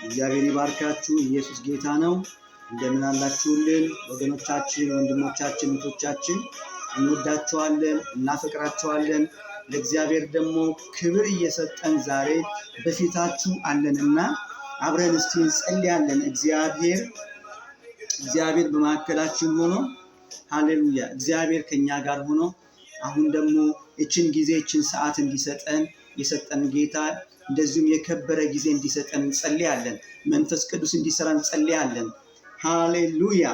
እግዚአብሔር ይባርካችሁ። ኢየሱስ ጌታ ነው። እንደምን አላችሁልን ወገኖቻችን፣ ወንድሞቻችን፣ እህቶቻችን? እንወዳችኋለን፣ እናፈቅራችኋለን። ለእግዚአብሔር ደግሞ ክብር እየሰጠን ዛሬ በፊታችሁ አለንና አብረን እስቲ እንጸልያለን። እግዚአብሔር በመካከላችን ሆኖ ሃሌሉያ፣ እግዚአብሔር ከኛ ጋር ሆኖ አሁን ደግሞ እችን ጊዜ እችን ሰዓት እንዲሰጠን የሰጠን ጌታ እንደዚሁም የከበረ ጊዜ እንዲሰጠን እንጸልያለን። መንፈስ ቅዱስ እንዲሰራ እንጸልያለን። ሃሌሉያ፣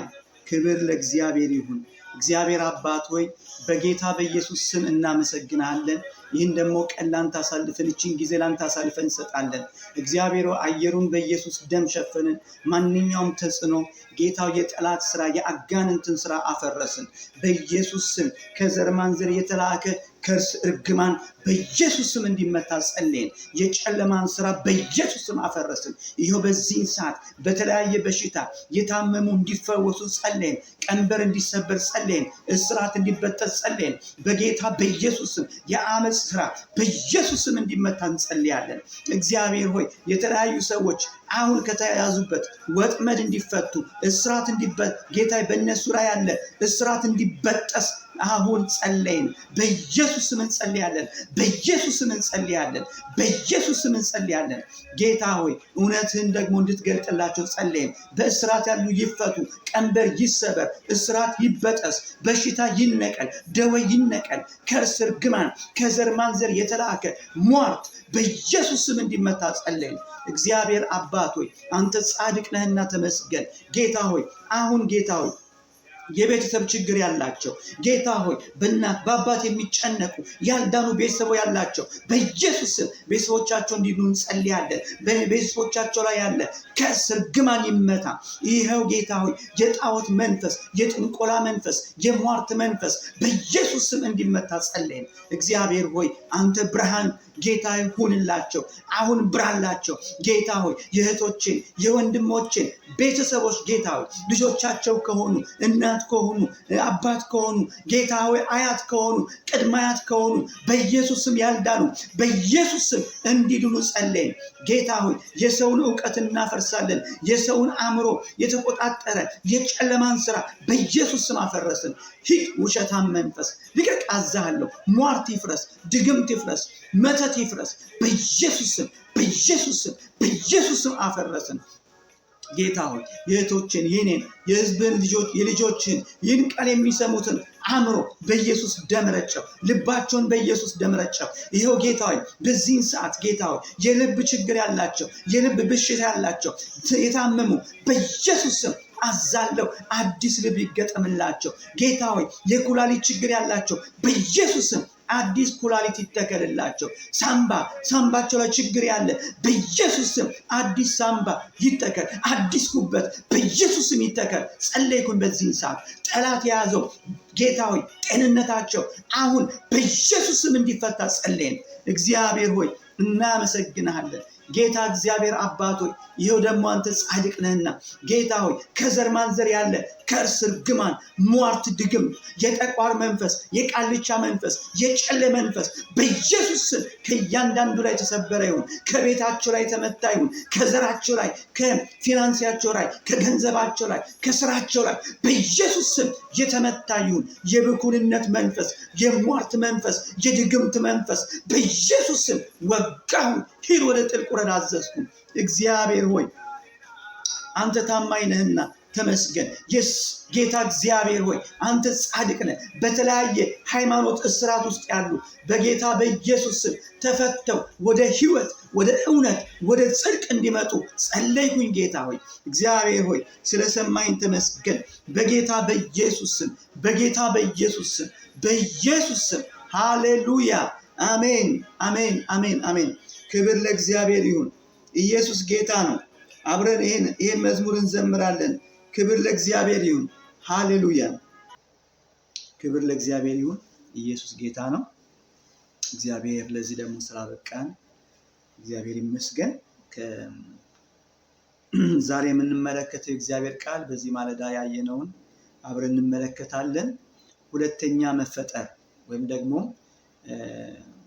ክብር ለእግዚአብሔር ይሁን። እግዚአብሔር አባት ሆይ በጌታ በኢየሱስ ስም እናመሰግናለን። ይህን ደግሞ ቀን ላንተ አሳልፈን እችን ጊዜ ላንተ አሳልፈን እንሰጣለን። እግዚአብሔር አየሩን በኢየሱስ ደም ሸፈንን። ማንኛውም ተጽዕኖ ጌታው የጠላት ስራ የአጋንንትን ስራ አፈረስን በኢየሱስ ስም። ከዘር ማንዘር የተላከ ከርስ እርግማን በኢየሱስ ስም እንዲመታ ጸልየን። የጨለማን ስራ በኢየሱስ ስም አፈረስን። ይኸው በዚህ ሰዓት በተለያየ በሽታ የታመሙ እንዲፈወሱ ጸልየን። ቀንበር እንዲሰበር ጸልየን። እስራት እንዲበጠስ ጸልየን። በጌታ በኢየሱስ ስም የአመፅ ስራ በኢየሱስ ስም እንዲመታ እንጸልያለን። እግዚአብሔር ሆይ የተለያዩ ሰዎች አሁን ከተያዙበት ወጥመድ እንዲፈቱ እስራት ጌታ በእነሱ ላይ ያለ እስራት እንዲበጠስ አሁን ጸልየን። በኢየሱስ ስም እንጸልያለን። በኢየሱስ ስም እንጸልያለን። በኢየሱስ ስም እንጸልያለን። ጌታ ሆይ እውነትህን ደግሞ እንድትገልጥላቸው ጸልየን። በእስራት ያሉ ይፈቱ፣ ቀንበር ይሰበር፣ እስራት ይበጠስ፣ በሽታ ይነቀል፣ ደዌ ይነቀል፣ ከርስ እርግማን ከዘር ማንዘር የተላከ ሟርት በኢየሱስ ስም እንዲመታ ጸልየን። እግዚአብሔር አባት ሆይ አንተ ጻድቅ ነህና ተመስገን። ጌታ ሆይ አሁን ጌታ ሆይ የቤተሰብ ችግር ያላቸው ጌታ ሆይ በእናት በአባት የሚጨነቁ ያልዳኑ ቤተሰቦ ያላቸው በኢየሱስ ስም ቤተሰቦቻቸው እንዲድኑ እንጸልያለን። በቤተሰቦቻቸው ላይ ያለ ከእስር ግማን ይመታ። ይኸው ጌታ ሆይ የጣዖት መንፈስ፣ የጥንቆላ መንፈስ፣ የሟርት መንፈስ በኢየሱስ ስም እንዲመታ ጸልየን። እግዚአብሔር ሆይ አንተ ብርሃን ጌታ ሁንላቸው፣ አሁን ብራላቸው። ጌታ ሆይ የእህቶችን የወንድሞችን ቤተሰቦች ጌታ ሆይ ልጆቻቸው ከሆኑ እናት ከሆኑ አባት ከሆኑ ጌታ ሆይ አያት ከሆኑ ቅድመ አያት ከሆኑ በኢየሱስ ስም ያልዳኑ በኢየሱስ ስም እንዲድኑ ጸልየን። ጌታ ሆይ የሰውን ዕውቀት እናፈርሳለን። የሰውን አእምሮ የተቆጣጠረ የጨለማን ስራ በኢየሱስ ስም አፈረስን። ሂድ ውሸታም መንፈስ ልቀቅ አዛለሁ። ሟርት ይፍረስ፣ ድግምት ይፍረስ፣ መተት ይፍረስ በኢየሱስ ስም፣ በኢየሱስ ስም፣ በኢየሱስ ስም አፈረስን። ጌታ ሆይ የእህቶችን የኔን የህዝብን ልጆች የልጆችን ይህን ቃል የሚሰሙትን አእምሮ በኢየሱስ ደም ረጨው፣ ልባቸውን በኢየሱስ ደም ረጨው። ይኸው ጌታ ሆይ በዚህን ሰዓት ጌታ ሆይ የልብ ችግር ያላቸው የልብ በሽታ ያላቸው የታመሙ በኢየሱስ ስም አዛለው አዲስ ልብ ይገጠምላቸው። ጌታ ሆይ የኩላሊት ችግር ያላቸው በኢየሱስ ስም አዲስ ኩላሊት ይተከልላቸው። ሳምባቸው ላይ ችግር ያለ በኢየሱስ ስም አዲስ ሳምባ ይተከል፣ አዲስ ጉበት በኢየሱስ ስም ይተከል። ጸለይኩን በዚህ ሰዓት ጠላት የያዘው ጌታ ሆይ ጤንነታቸው አሁን በኢየሱስ ስም እንዲፈታ ጸለይን። እግዚአብሔር ሆይ እናመሰግናለን። ጌታ እግዚአብሔር አባት ሆይ ይኸው ደግሞ አንተ ጻድቅ ነህና ጌታ ሆይ ከዘር ማንዘር ያለ ከርስ እርግማን፣ ሟርት፣ ድግምት፣ የጠቋር መንፈስ፣ የቃልቻ መንፈስ፣ የጨለ መንፈስ በኢየሱስ ስም ከእያንዳንዱ ላይ የተሰበረ ይሁን። ከቤታቸው ላይ የተመታ ይሁን። ከዘራቸው ላይ፣ ከፊናንሲያቸው ላይ፣ ከገንዘባቸው ላይ፣ ከስራቸው ላይ በኢየሱስ ስም የተመታ ይሁን። የብኩንነት መንፈስ፣ የሟርት መንፈስ፣ የድግምት መንፈስ በኢየሱስ ስም ወጋሁ። ሂድ ወደ ጥልቁ ረዳ አዘዝኩ። እግዚአብሔር ሆይ አንተ ታማኝ ነህና ተመስገን። ጌታ እግዚአብሔር ሆይ አንተ ጻድቅ ነህ። በተለያየ ሃይማኖት እስራት ውስጥ ያሉ በጌታ በኢየሱስ ስም ተፈተው ወደ ህይወት፣ ወደ እውነት፣ ወደ ጽድቅ እንዲመጡ ጸለይኩኝ። ጌታ ሆይ እግዚአብሔር ሆይ ስለሰማኝ ተመስገን። በጌታ በኢየሱስ ስም፣ በጌታ በኢየሱስ ስም፣ በኢየሱስ ስም ሃሌሉያ። አሜን፣ አሜን፣ አሜን፣ አሜን። ክብር ለእግዚአብሔር ይሁን። ኢየሱስ ጌታ ነው። አብረን ይሄን መዝሙር እንዘምራለን። ክብር ለእግዚአብሔር ይሁን። ሃሌሉያ። ክብር ለእግዚአብሔር ይሁን። ኢየሱስ ጌታ ነው። እግዚአብሔር ለዚህ ደግሞ ስላበቃን እግዚአብሔር ይመስገን። ዛሬ የምንመለከተው የእግዚአብሔር ቃል በዚህ ማለዳ ያየነውን አብረን እንመለከታለን። ሁለተኛ መፈጠር ወይም ደግሞ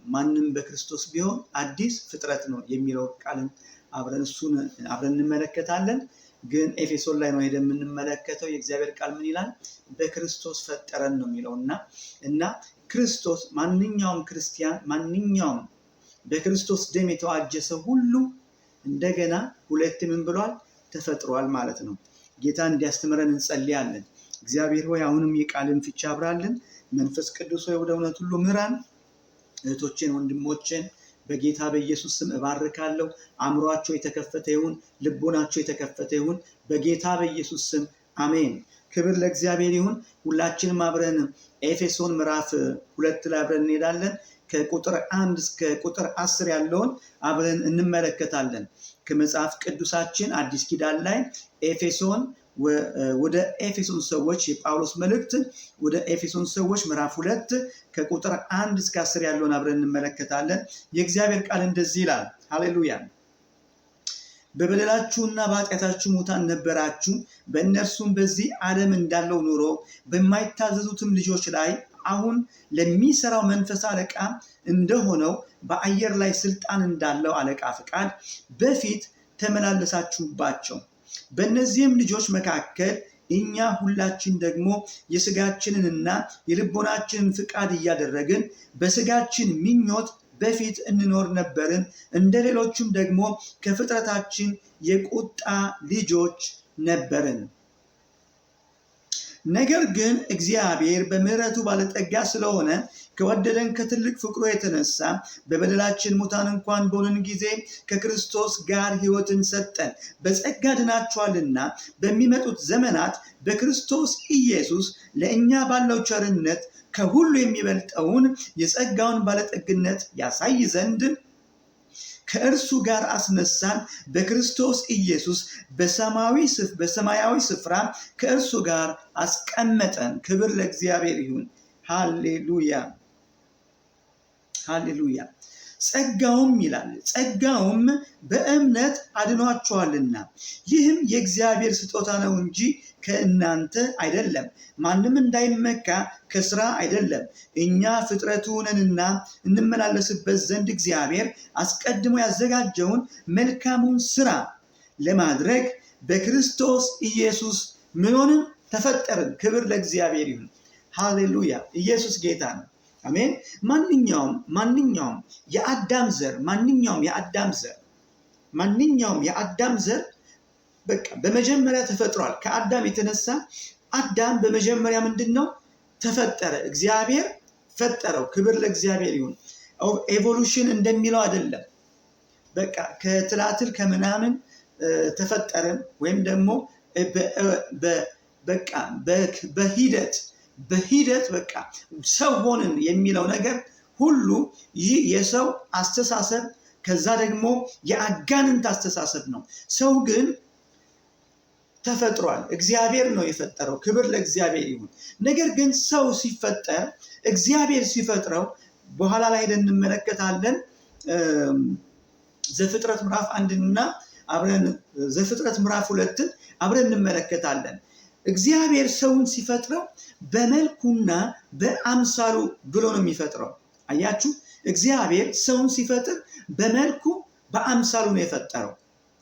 ማንም በክርስቶስ ቢሆን አዲስ ፍጥረት ነው የሚለው ቃልን አብረን እንመለከታለን። ግን ኤፌሶን ላይ ነው ሄደን የምንመለከተው። የእግዚአብሔር ቃል ምን ይላል? በክርስቶስ ፈጠረን ነው የሚለው እና ክርስቶስ ማንኛውም ክርስቲያን ማንኛውም በክርስቶስ ደም የተዋጀ ሰው ሁሉ እንደገና ሁለት ምን ብሏል? ተፈጥሯል ማለት ነው። ጌታ እንዲያስተምረን እንጸልያለን። እግዚአብሔር ሆይ አሁንም የቃልን ፍቺ አብራልን። መንፈስ ቅዱስ ሆይ ወደ እውነት ሁሉ ምራን። እህቶቼን ወንድሞቼን በጌታ በኢየሱስ ስም እባርካለሁ። አእምሯቸው የተከፈተ ይሁን፣ ልቦናቸው የተከፈተ ይሁን በጌታ በኢየሱስ ስም አሜን። ክብር ለእግዚአብሔር ይሁን። ሁላችንም አብረን ኤፌሶን ምዕራፍ 2 ላይ አብረን እንሄዳለን። ከቁጥር 1 እስከ ቁጥር 10 ያለውን አብረን እንመለከታለን። ከመጽሐፍ ቅዱሳችን አዲስ ኪዳን ላይ ኤፌሶን ወደ ኤፌሶን ሰዎች የጳውሎስ መልእክት ወደ ኤፌሶን ሰዎች ምዕራፍ 2 ከቁጥር 1 እስከ 10 ያለውን አብረን እንመለከታለን። የእግዚአብሔር ቃል እንደዚህ ይላል። ሃሌሉያ። በበደላችሁና በኃጢአታችሁ ሙታን ነበራችሁ፣ በእነርሱም በዚህ ዓለም እንዳለው ኑሮ በማይታዘዙትም ልጆች ላይ አሁን ለሚሰራው መንፈስ አለቃ እንደሆነው በአየር ላይ ስልጣን እንዳለው አለቃ ፈቃድ በፊት ተመላለሳችሁባቸው። በእነዚህም ልጆች መካከል እኛ ሁላችን ደግሞ የስጋችንንና የልቦናችንን ፍቃድ እያደረግን በስጋችን ምኞት በፊት እንኖር ነበርን። እንደ ሌሎችም ደግሞ ከፍጥረታችን የቁጣ ልጆች ነበርን። ነገር ግን እግዚአብሔር በምሕረቱ ባለጠጋ ስለሆነ ከወደደን ከትልቅ ፍቅሩ የተነሳ በበደላችን ሙታን እንኳን በሆንን ጊዜ ከክርስቶስ ጋር ሕይወትን ሰጠን። በጸጋ ድናችኋልና በሚመጡት ዘመናት በክርስቶስ ኢየሱስ ለእኛ ባለው ቸርነት ከሁሉ የሚበልጠውን የጸጋውን ባለጠግነት ያሳይ ዘንድ ከእርሱ ጋር አስነሳን። በክርስቶስ ኢየሱስ በሰማያዊ ስፍራ ከእርሱ ጋር አስቀመጠን። ክብር ለእግዚአብሔር ይሁን። ሃሌሉያ ሃሌሉያ። ጸጋውም ይላል፣ ጸጋውም በእምነት አድኗችኋልና ይህም የእግዚአብሔር ስጦታ ነው እንጂ ከእናንተ አይደለም፣ ማንም እንዳይመካ ከስራ አይደለም። እኛ ፍጥረቱ ነንና እንመላለስበት ዘንድ እግዚአብሔር አስቀድሞ ያዘጋጀውን መልካሙን ስራ ለማድረግ በክርስቶስ ኢየሱስ ምን ሆንን? ተፈጠርን። ክብር ለእግዚአብሔር ይሁን። ሃሌሉያ። ኢየሱስ ጌታ ነው። አሜን። ማንኛውም የአዳም ዘር በቃ በመጀመሪያ ተፈጥሯል። ከአዳም የተነሳ አዳም በመጀመሪያ ምንድን ነው? ተፈጠረ። እግዚአብሔር ፈጠረው። ክብር ለእግዚአብሔር ይሁን። ኤቮሉሽን እንደሚለው አይደለም። በቃ ከትላትል ከምናምን ተፈጠረን ወይም ደግሞ በቃ በሂደት በቃ ሰው ሆንን የሚለው ነገር ሁሉ ይህ የሰው አስተሳሰብ ከዛ ደግሞ የአጋንንት አስተሳሰብ ነው። ሰው ግን ተፈጥሯል። እግዚአብሔር ነው የፈጠረው። ክብር ለእግዚአብሔር ይሁን። ነገር ግን ሰው ሲፈጠር እግዚአብሔር ሲፈጥረው በኋላ ላይ እንመለከታለን። ዘፍጥረት ምዕራፍ 1 እና አብረን ዘፍጥረት ምዕራፍ 2 አብረን እንመለከታለን። እግዚአብሔር ሰውን ሲፈጥረው በመልኩና በአምሳሉ ብሎ ነው የሚፈጥረው። አያችሁ፣ እግዚአብሔር ሰውን ሲፈጥር በመልኩ በአምሳሉ ነው የፈጠረው።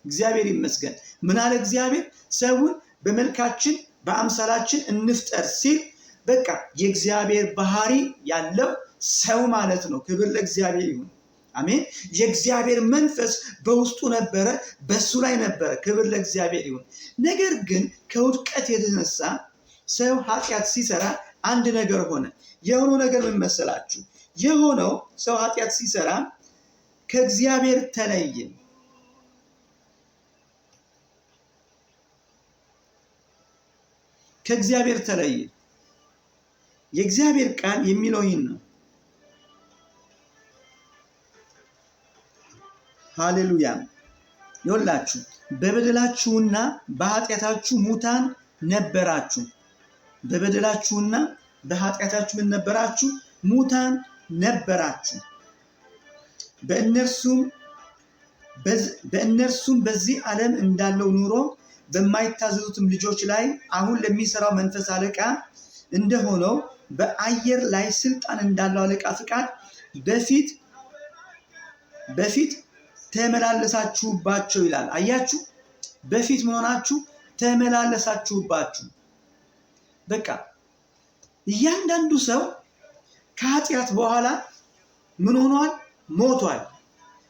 እግዚአብሔር ይመስገን። ምን አለ እግዚአብሔር? ሰውን በመልካችን በአምሳላችን እንፍጠር ሲል በቃ የእግዚአብሔር ባህሪ ያለው ሰው ማለት ነው። ክብር ለእግዚአብሔር ይሁን። አሜን። የእግዚአብሔር መንፈስ በውስጡ ነበረ፣ በሱ ላይ ነበረ። ክብር ለእግዚአብሔር ይሁን። ነገር ግን ከውድቀት የተነሳ ሰው ኃጢአት ሲሰራ አንድ ነገር ሆነ። የሆነው ነገር ምን መሰላችሁ? የሆነው ሰው ኃጢአት ሲሰራ ከእግዚአብሔር ተለየ። ከእግዚአብሔር ተለየ። የእግዚአብሔር ቃል የሚለው ይህን ነው። ሃሌሉያ። ይኸውላችሁ በበደላችሁና በኃጢአታችሁ ሙታን ነበራችሁ። በበደላችሁና በኃጢአታችሁ ምን ነበራችሁ? ሙታን ነበራችሁ። በእነርሱም በዚህ ዓለም እንዳለው ኑሮ በማይታዘዙትም ልጆች ላይ አሁን ለሚሰራው መንፈስ አለቃ እንደሆነው በአየር ላይ ስልጣን እንዳለው አለቃ ፍቃድ በፊት ተመላለሳችሁባቸው ይላል። አያችሁ፣ በፊት ምን ሆናችሁ? ተመላለሳችሁባችሁ። በቃ እያንዳንዱ ሰው ከኃጢአት በኋላ ምን ሆኗል? ሞቷል።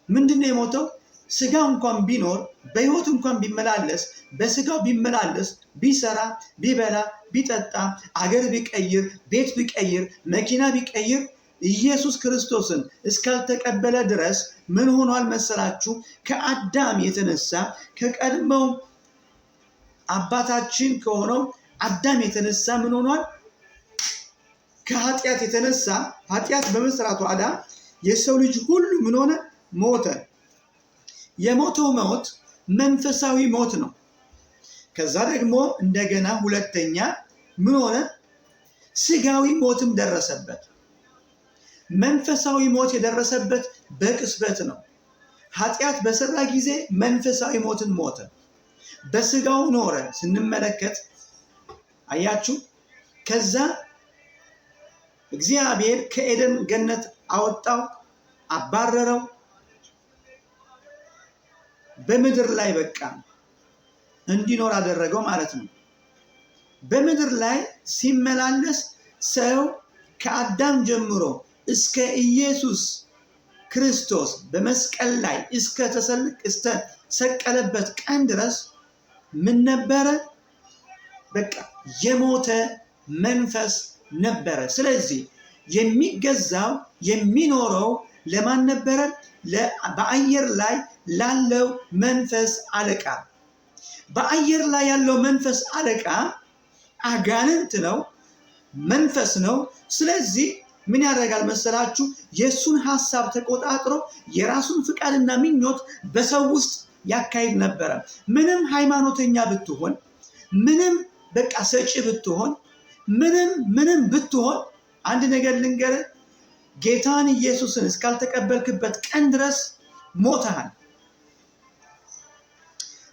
ምንድነው የሞተው? ስጋው እንኳን ቢኖር በህይወት እንኳን ቢመላለስ በስጋው ቢመላለስ ቢሰራ ቢበላ ቢጠጣ አገር ቢቀይር ቤት ቢቀይር መኪና ቢቀይር ኢየሱስ ክርስቶስን እስካልተቀበለ ድረስ ምን ሆኗል መሰላችሁ? ከአዳም የተነሳ ከቀድሞው አባታችን ከሆነው አዳም የተነሳ ምን ሆኗል? ከኃጢአት የተነሳ ኃጢአት በመስራቱ አዳም የሰው ልጅ ሁሉ ምን ሆነ? ሞተ። የሞተው ሞት መንፈሳዊ ሞት ነው። ከዛ ደግሞ እንደገና ሁለተኛ ምን ሆነ? ስጋዊ ሞትም ደረሰበት። መንፈሳዊ ሞት የደረሰበት በቅስበት ነው። ኃጢአት በሰራ ጊዜ መንፈሳዊ ሞትን ሞተ። በስጋው ኖረ ስንመለከት አያችሁ። ከዛ እግዚአብሔር ከኤደን ገነት አወጣው፣ አባረረው። በምድር ላይ በቃ እንዲኖር አደረገው ማለት ነው። በምድር ላይ ሲመላለስ ሰው ከአዳም ጀምሮ እስከ ኢየሱስ ክርስቶስ በመስቀል ላይ እስከ ተሰቀለበት ቀን ድረስ ምን ነበረ? በቃ የሞተ መንፈስ ነበረ። ስለዚህ የሚገዛው የሚኖረው ለማን ነበረ? በአየር ላይ ላለው መንፈስ አለቃ። በአየር ላይ ያለው መንፈስ አለቃ አጋንንት ነው፣ መንፈስ ነው። ስለዚህ ምን ያደርጋል መሰላችሁ? የእሱን ሐሳብ ተቆጣጥሮ የራሱን ፍቃድና ምኞት በሰው ውስጥ ያካሂድ ነበረ። ምንም ሃይማኖተኛ ብትሆን፣ ምንም በቃ ሰጪ ብትሆን፣ ምንም ብትሆን አንድ ነገር ልንገርህ፣ ጌታን ኢየሱስን እስካልተቀበልክበት ቀን ድረስ ሞተሃል።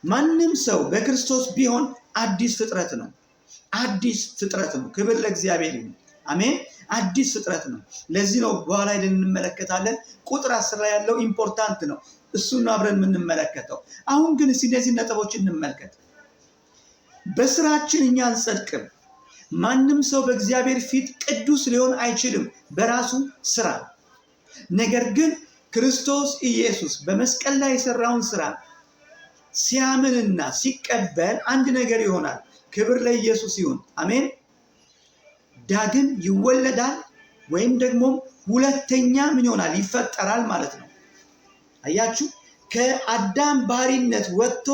ማንም ሰው በክርስቶስ ቢሆን አዲስ ፍጥረት ነው። አዲስ ፍጥረት ነው። ክብር ለእግዚአብሔር ይሁን። አሜን። አዲስ ፍጥረት ነው። ለዚህ ነው በኋላ ሄደን እንመለከታለን። ቁጥር 10 ላይ ያለው ኢምፖርታንት ነው። እሱን አብረን የምንመለከተው። አሁን ግን እስቲ እነዚህ ነጥቦች እንመልከት። በስራችን እኛ አንጸድቅም። ማንም ሰው በእግዚአብሔር ፊት ቅዱስ ሊሆን አይችልም በራሱ ስራ። ነገር ግን ክርስቶስ ኢየሱስ በመስቀል ላይ የሰራውን ስራ ሲያምንና ሲቀበል አንድ ነገር ይሆናል። ክብር ለኢየሱስ ይሁን። አሜን። ዳግም ይወለዳል ወይም ደግሞ ሁለተኛ ምን ይሆናል? ይፈጠራል ማለት ነው። አያችሁ፣ ከአዳም ባህሪነት ወጥቶ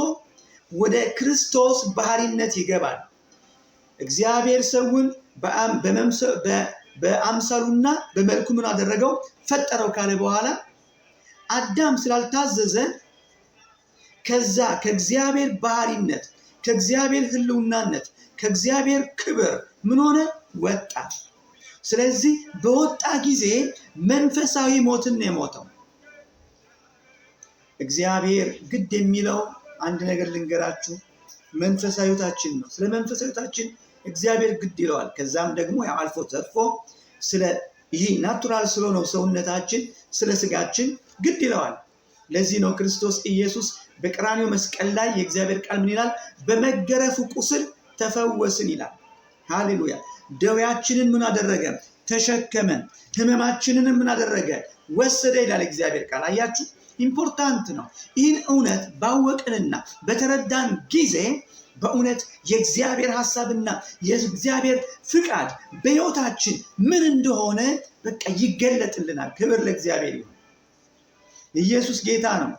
ወደ ክርስቶስ ባህሪነት ይገባል። እግዚአብሔር ሰውን በአምሳሉና በመልኩ ምን አደረገው? ፈጠረው ካለ በኋላ አዳም ስላልታዘዘ ከዛ ከእግዚአብሔር ባህሪነት፣ ከእግዚአብሔር ሕልውናነት፣ ከእግዚአብሔር ክብር ምን ሆነ? ወጣ። ስለዚህ በወጣ ጊዜ መንፈሳዊ ሞትን ነው የሞተው። እግዚአብሔር ግድ የሚለው አንድ ነገር ልንገራችሁ፣ መንፈሳዊታችን ነው። ስለ መንፈሳዊታችን እግዚአብሔር ግድ ይለዋል። ከዛም ደግሞ ያው አልፎ ተርፎ ስለ ይህ ናቹራል ስለሆነው ሰውነታችን፣ ስለ ስጋችን ግድ ይለዋል። ለዚህ ነው ክርስቶስ ኢየሱስ በቀራንዮ መስቀል ላይ የእግዚአብሔር ቃል ምን ይላል? በመገረፉ ቁስል ተፈወስን ይላል። ሃሌሉያ። ደዌያችንን ምን አደረገ? ተሸከመ። ህመማችንን ምን አደረገ? ወሰደ ይላል እግዚአብሔር ቃል። አያችሁ፣ ኢምፖርታንት ነው። ይህን እውነት ባወቅንና በተረዳን ጊዜ በእውነት የእግዚአብሔር ሐሳብና የእግዚአብሔር ፍቃድ በሕይወታችን ምን እንደሆነ በቃ ይገለጥልናል። ክብር ለእግዚአብሔር ይሁን። ኢየሱስ ጌታ ነው።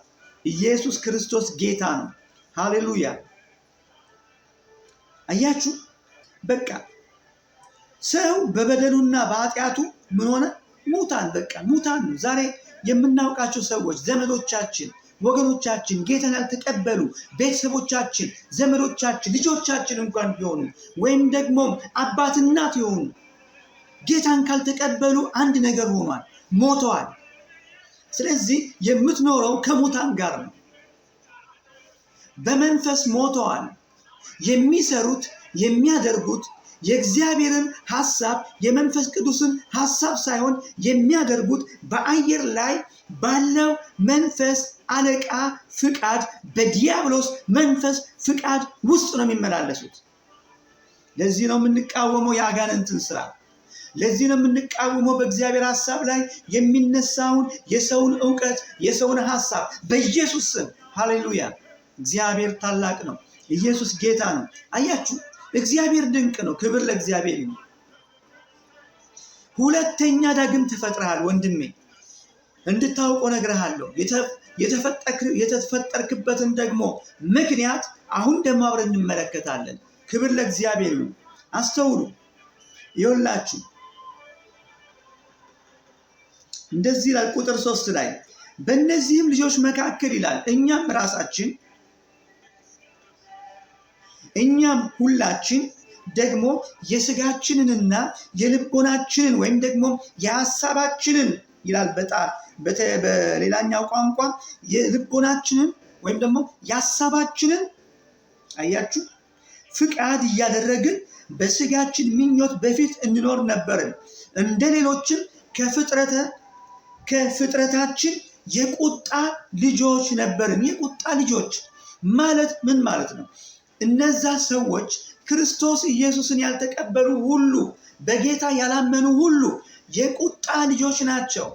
ኢየሱስ ክርስቶስ ጌታ ነው። ሃሌሉያ። አያችሁ፣ በቃ ሰው በበደሉና በኃጢአቱ ምን ሆነ? ሙታን። በቃ ሙታን ነው። ዛሬ የምናውቃቸው ሰዎች ዘመዶቻችን፣ ወገኖቻችን ጌታን ያልተቀበሉ ቤተሰቦቻችን፣ ዘመዶቻችን፣ ልጆቻችን እንኳን ቢሆኑ ወይም ደግሞ አባት እናት የሆኑ ጌታን ካልተቀበሉ አንድ ነገር ሆኗል፣ ሞተዋል። ስለዚህ የምትኖረው ከሙታን ጋር ነው። በመንፈስ ሞተዋል። የሚሰሩት የሚያደርጉት የእግዚአብሔርን ሐሳብ የመንፈስ ቅዱስን ሐሳብ ሳይሆን የሚያደርጉት በአየር ላይ ባለው መንፈስ አለቃ ፍቃድ በዲያብሎስ መንፈስ ፍቃድ ውስጥ ነው የሚመላለሱት። ለዚህ ነው የምንቃወመው የአጋንንትን ስራ። ለዚህ ነው የምንቃወመው በእግዚአብሔር ሐሳብ ላይ የሚነሳውን የሰውን ዕውቀት የሰውን ሐሳብ በኢየሱስ ስም። ሃሌሉያ! እግዚአብሔር ታላቅ ነው። ኢየሱስ ጌታ ነው። አያችሁ፣ እግዚአብሔር ድንቅ ነው። ክብር ለእግዚአብሔር ይሁን። ሁለተኛ ዳግም ተፈጥረሃል ወንድሜ፣ እንድታውቀው ነግረሃለሁ። የተፈጠርክበትን ደግሞ ምክንያት አሁን ደግሞ አብረን እንመለከታለን። ክብር ለእግዚአብሔር ይሁን። አስተውሉ። ይኸውላችሁ እንደዚህ ይላል ቁጥር 3 ላይ በእነዚህም ልጆች መካከል ይላል እኛም ሁላችን ደግሞ የስጋችንንና የልቦናችንን ወይም ደግሞ የሐሳባችንን ይላል በሌላኛው ቋንቋ የልቦናችንን ወይም ደግሞ የሐሳባችንን አያችሁ ፍቃድ እያደረግን በስጋችን ምኞት በፊት እንኖር ነበርን። እንደ ሌሎችም ከፍጥረታችን የቁጣ ልጆች ነበርን። የቁጣ ልጆች ማለት ምን ማለት ነው? እነዛ ሰዎች ክርስቶስ ኢየሱስን ያልተቀበሉ ሁሉ፣ በጌታ ያላመኑ ሁሉ የቁጣ ልጆች ናቸው።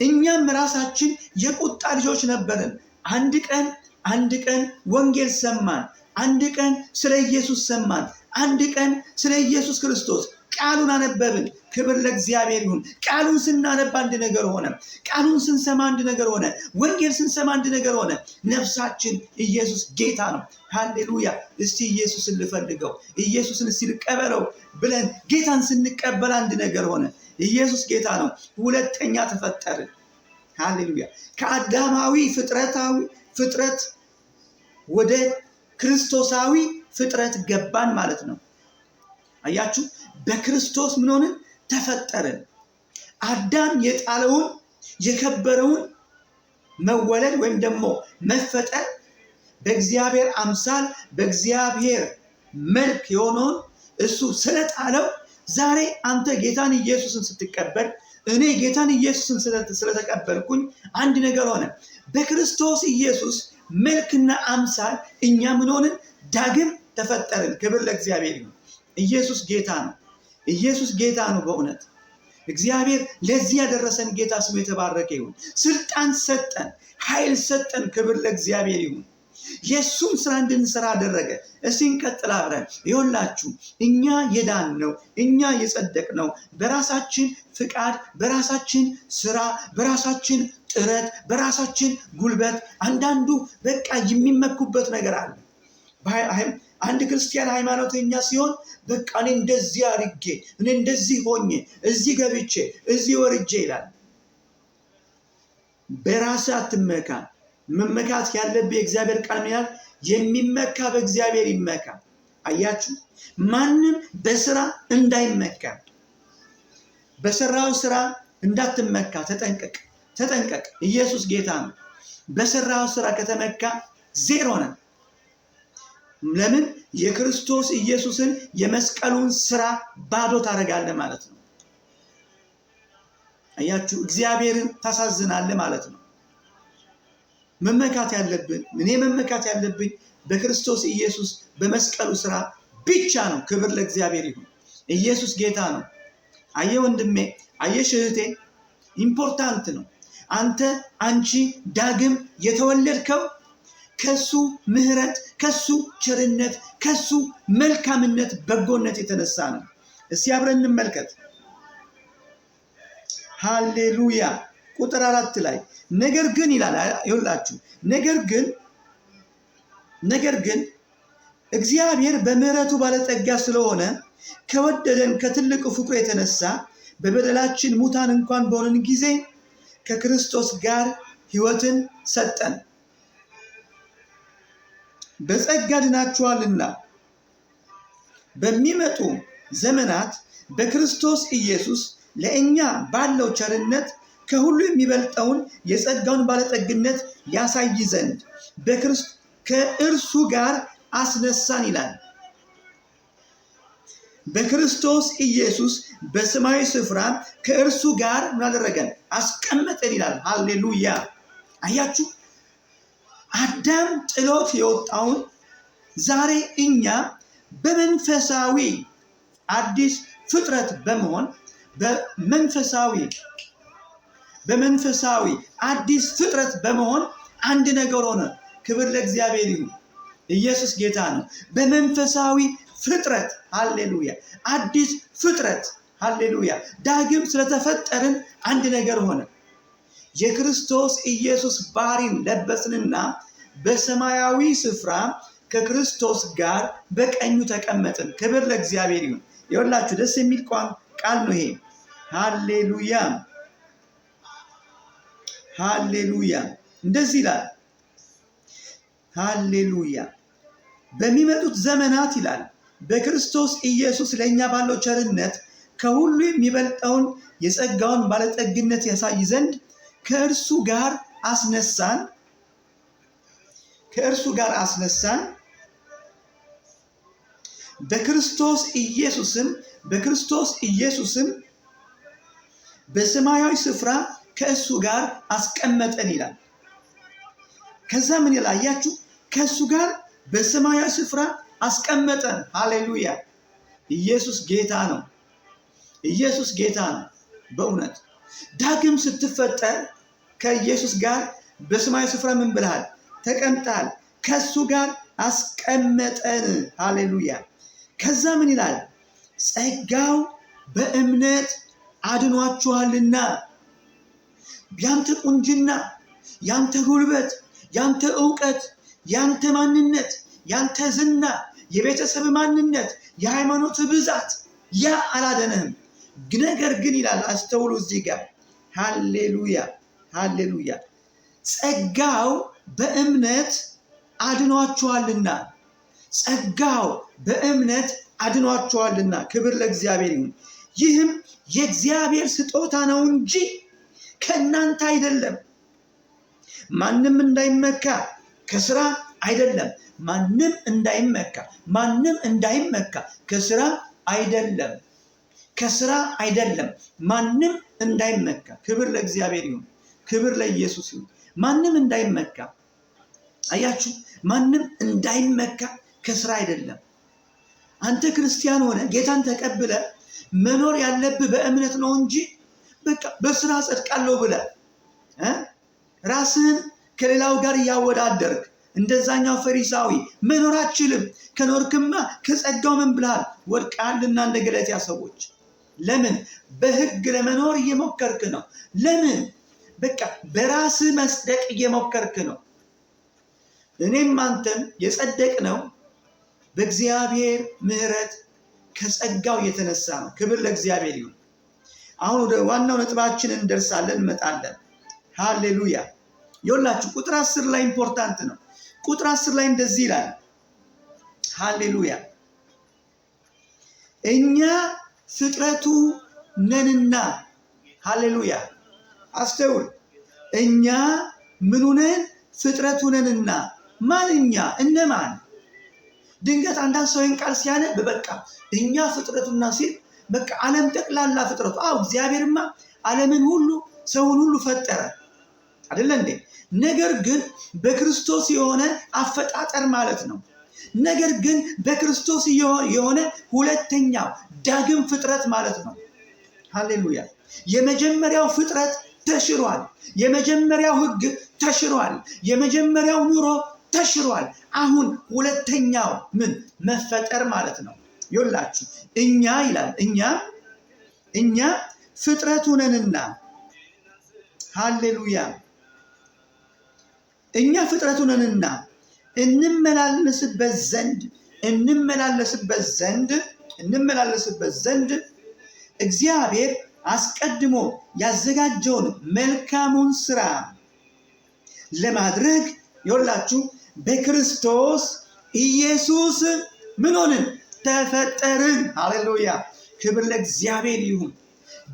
እኛም ራሳችን የቁጣ ልጆች ነበርን። አንድ ቀን ወንጌል ሰማን። አንድ ቀን ስለ ኢየሱስ ሰማን። አንድ ቀን ስለ ኢየሱስ ክርስቶስ ቃሉን አነበብን። ክብር ለእግዚአብሔር ይሁን። ቃሉን ስናነብ አንድ ነገር ሆነ። ቃሉን ስንሰማ አንድ ነገር ሆነ። ወንጌል ስንሰማ አንድ ነገር ሆነ። ነፍሳችን ኢየሱስ ጌታ ነው። ሃሌሉያ! እስቲ ኢየሱስን ልፈልገው፣ ኢየሱስን እስቲ ልቀበለው ብለን ጌታን ስንቀበል አንድ ነገር ሆነ። ኢየሱስ ጌታ ነው። ሁለተኛ ተፈጠርን። ሃሌሉያ! ከአዳማዊ ፍጥረት ወደ ክርስቶሳዊ ፍጥረት ገባን ማለት ነው። አያችሁ፣ በክርስቶስ ምን ሆንን? ተፈጠርን። አዳም የጣለውን የከበረውን መወለድ ወይም ደግሞ መፈጠር በእግዚአብሔር አምሳል በእግዚአብሔር መልክ የሆነውን እሱ ስለጣለው ዛሬ አንተ ጌታን ኢየሱስን ስትቀበል፣ እኔ ጌታን ኢየሱስን ስለተቀበልኩኝ አንድ ነገር ሆነ። በክርስቶስ ኢየሱስ መልክና አምሳል እኛ ምን ሆንን? ዳግም ተፈጠርን። ክብር ለእግዚአብሔር ይሁን። ኢየሱስ ጌታ ነው። ኢየሱስ ጌታ ነው። በእውነት እግዚአብሔር ለዚህ ያደረሰን ጌታ ስሙ የተባረከ ይሁን። ስልጣን ሰጠን፣ ኃይል ሰጠን። ክብር ለእግዚአብሔር ይሁን። የእሱም ስራ እንድንሰራ አደረገ። እስቲ እንቀጥል አብረን። ይኸውላችሁ እኛ የዳንነው እኛ የጸደቅነው በራሳችን ፍቃድ፣ በራሳችን ስራ፣ በራሳችን ጥረት፣ በራሳችን ጉልበት። አንዳንዱ በቃ የሚመኩበት ነገር አለ። አንድ ክርስቲያን ሃይማኖተኛ ሲሆን በቃ እኔ እንደዚህ አድርጌ እኔ እንደዚህ ሆኜ እዚህ ገብቼ እዚህ ወርጄ ይላል። በራስህ አትመካ። መመካት ያለብህ የእግዚአብሔር ቃል ይላል የሚመካ በእግዚአብሔር ይመካ። አያችሁ፣ ማንም በስራ እንዳይመካ፣ በሰራው ስራ እንዳትመካ ተጠንቀቅ። ኢየሱስ ጌታ ነው። በሰራው ስራ ከተመካ ዜሮ ነን። ለምን? የክርስቶስ ኢየሱስን የመስቀሉን ስራ ባዶ ታደርጋለህ ማለት ነው። አያችሁ፣ እግዚአብሔርን ታሳዝናለህ ማለት ነው። መመካት ያለብኝ በክርስቶስ ኢየሱስ በመስቀሉ ስራ ብቻ ነው። ክብር ለእግዚአብሔር ይሁን። ኢየሱስ ጌታ ነው። አየ ወንድሜ፣ አየሽ እህቴ፣ ኢምፖርታንት ነው። አንቺ ዳግም የተወለድከው ከሱ ምሕረት፣ ከሱ ቸርነት፣ ከሱ መልካምነት፣ በጎነት የተነሳ ነው። እስቲ አብረን እንመልከት። ሃሌሉያ! ቁጥር 4 ላይ ነገር ግን ይላል። ይኸውላችሁ ነገር ግን እግዚአብሔር በምሕረቱ ባለጠጋ ስለሆነ ከወደደን ከትልቁ ፍቅሩ የተነሳ በበደላችን ሙታን እንኳን በሆንን ጊዜ ከክርስቶስ ጋር ሕይወትን ሰጠን። በጸጋ ድናችኋልና በሚመጡ ዘመናት በክርስቶስ ኢየሱስ ለእኛ ባለው ቸርነት ከሁሉ የሚበልጠውን የጸጋውን ባለጠግነት ያሳይ ዘንድ ከእርሱ ጋር አስነሳን ይላል። በክርስቶስ ኢየሱስ በሰማያዊ ስፍራ ከእርሱ ጋር ምን አደረገን? አስቀመጠን ይላል። ሃሌሉያ! አያችሁ፣ አዳም ጥሎት የወጣውን ዛሬ እኛ በመንፈሳዊ አዲስ ፍጥረት በመሆን በመንፈሳዊ አዲስ ፍጥረት በመሆን አንድ ነገር ሆነ። ክብር ለእግዚአብሔር ይሁን። ኢየሱስ ጌታ ነው። በመንፈሳዊ ፍጥረት ሃሌሉያ፣ አዲስ ፍጥረት ሃሌሉያ፣ ዳግም ስለተፈጠርን አንድ ነገር ሆነ። የክርስቶስ ኢየሱስ ባህሪን ለበስንና በሰማያዊ ስፍራ ከክርስቶስ ጋር በቀኙ ተቀመጥን። ክብር ለእግዚአብሔር ይሁን። ይኸውላችሁ ደስ የሚል ቃል ነው ይሄ። ሃሌሉያ ሃሌሉያ። እንደዚህ ይላል። ሃሌሉያ። በሚመጡት ዘመናት ይላል በክርስቶስ ኢየሱስ ለእኛ ባለው ቸርነት ከሁሉ የሚበልጠውን የጸጋውን ባለጠግነት ያሳይ ዘንድ ከእርሱ ጋር አስነሳን በክርስቶስ ኢየሱስም በሰማያዊ ስፍራ ከእሱ ጋር አስቀመጠን ይላል። ከዛ ምን ይላል አያችሁ? ከእሱ ጋር በሰማያዊ ስፍራ አስቀመጠን። ሃሌሉያ! ኢየሱስ ጌታ ነው። ኢየሱስ ጌታ ነው። በእውነት ዳግም ስትፈጠር ከኢየሱስ ጋር በሰማያዊ ስፍራ ምን ብለሃል? ተቀምጠሃል። ከእሱ ጋር አስቀመጠን። ሃሌሉያ! ከዛ ምን ይላል? ጸጋው በእምነት አድኗችኋልና ያንተ ቁንጅና፣ ያንተ ጉልበት፣ ያንተ ዕውቀት፣ ያንተ ማንነት፣ ያንተ ዝና፣ የቤተሰብ ማንነት፣ የሃይማኖት ብዛት ያ አላደነህም። ነገር ግን ይላል አስተውሉ እዚህ ጋር ሃሌሉያ ሃሌሉያ፣ ጸጋው በእምነት አድኗችኋልና ጸጋው በእምነት አድኗችኋልና። ክብር ለእግዚአብሔር ይሁን። ይህም የእግዚአብሔር ስጦታ ነው እንጂ ከእናንተ አይደለም፣ ማንም እንዳይመካ ከስራ አይደለም። ማንም እንዳይመካ ከስራ አይደለም፣ ከስራ አይደለም። ማንም እንዳይመካ። ክብር ለእግዚአብሔር ይሁን። ክብር ለኢየሱስ ይሁን። ማንም እንዳይመካ። አያችሁ፣ ማንም እንዳይመካ ከስራ አይደለም። አንተ ክርስቲያን ሆነ ጌታን ተቀብለ መኖር ያለብህ በእምነት ነው እንጂ በቃ በስራ ጸድቃለሁ ብለህ ራስህን ከሌላው ጋር እያወዳደርክ እንደዛኛው ፈሪሳዊ መኖር አትችልም። ከኖርክማ ከጸጋው ምን ብለሃል? ወድቀሃልና እንደ ገላትያ ሰዎች። ለምን? በህግ ለመኖር እየሞከርክ ነው። ለምን? በቃ በራስህ መጽደቅ እየሞከርክ ነው። እኔም አንተም የጸደቅነው በእግዚአብሔር ምሕረት ከጸጋው የተነሳ ነው። ክብር ለእግዚአብሔር ይሁን። አሁን ወደ ዋናው ነጥባችን እንደርሳለን፣ እንመጣለን። ሃሌሉያ። ይኸውላችሁ ቁጥር 10 ላይ ኢምፖርታንት ነው። ቁጥር 10 ላይ እንደዚህ ይላል። ሃሌሉያ፣ እኛ ፍጥረቱ ነንና። ሃሌሉያ፣ አስተውል። እኛ ምኑ ነን? ፍጥረቱ ነንና። ማንኛ? እነማን? ድንገት አንዳንድ ሰው ይህን ቃል ሲያነብ በቃ እኛ ፍጥረቱና ሲል በቃ ዓለም ጠቅላላ ፍጥረቱ። እግዚአብሔርማ ዓለምን ሁሉ ሰውን ሁሉ ፈጠረ አይደለ እንዴ? ነገር ግን በክርስቶስ የሆነ አፈጣጠር ማለት ነው። ነገር ግን በክርስቶስ የሆነ ሁለተኛው ዳግም ፍጥረት ማለት ነው። ሃሌሉያ። የመጀመሪያው ፍጥረት ተሽሯል። የመጀመሪያው ሕግ ተሽሯል። የመጀመሪያው ኑሮ ተሽሯል። አሁን ሁለተኛው ምን? መፈጠር ማለት ነው። ይኸውላችሁ እኛ ይላል እኛ ፍጥረቱ ነንና። ሃሌሉያ። እኛ ፍጥረቱ ነንና እንመላለስበት ዘንድ እግዚአብሔር አስቀድሞ ያዘጋጀውን መልካሙን ስራ ለማድረግ ይኸውላችሁ በክርስቶስ ኢየሱስ ምን ሆንን? ተፈጠርን። ሃሌሉያ። ክብር ለእግዚአብሔር ይሁን።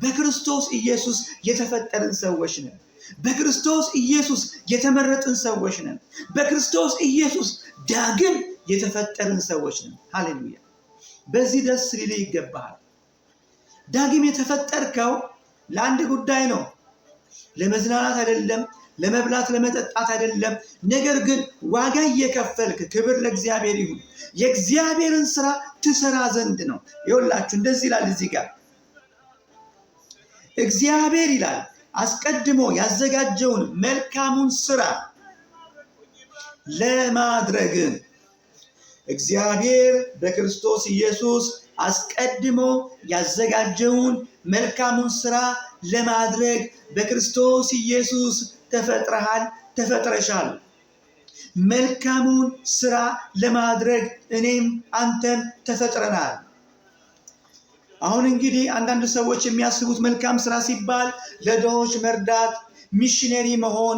በክርስቶስ ኢየሱስ የተፈጠርን ሰዎች ነን። በክርስቶስ ኢየሱስ የተመረጥን ሰዎች ነን። በክርስቶስ ኢየሱስ ዳግም የተፈጠርን ሰዎች ነን። ሃሌሉያ! በዚህ ደስ ሊልህ ይገባሃል። ዳግም የተፈጠርከው ለአንድ ጉዳይ ነው። ለመዝናናት አይደለም፣ ለመብላት ለመጠጣት አይደለም። ነገር ግን ዋጋ እየከፈልክ፣ ክብር ለእግዚአብሔር ይሁን፣ የእግዚአብሔርን ስራ ትሰራ ዘንድ ነው። ይኸውላችሁ እንደዚህ ይላል እዚህ ጋር እግዚአብሔር ይላል አስቀድሞ ያዘጋጀውን መልካሙን ስራ ለማድረግ እግዚአብሔር በክርስቶስ ኢየሱስ አስቀድሞ ያዘጋጀውን መልካሙን ስራ ለማድረግ በክርስቶስ ኢየሱስ ተፈጥረሃል፣ ተፈጥረሻል። መልካሙን ስራ ለማድረግ እኔም አንተም ተፈጥረናል። አሁን እንግዲህ አንዳንድ ሰዎች የሚያስቡት መልካም ስራ ሲባል ለድሆች መርዳት፣ ሚሽነሪ መሆን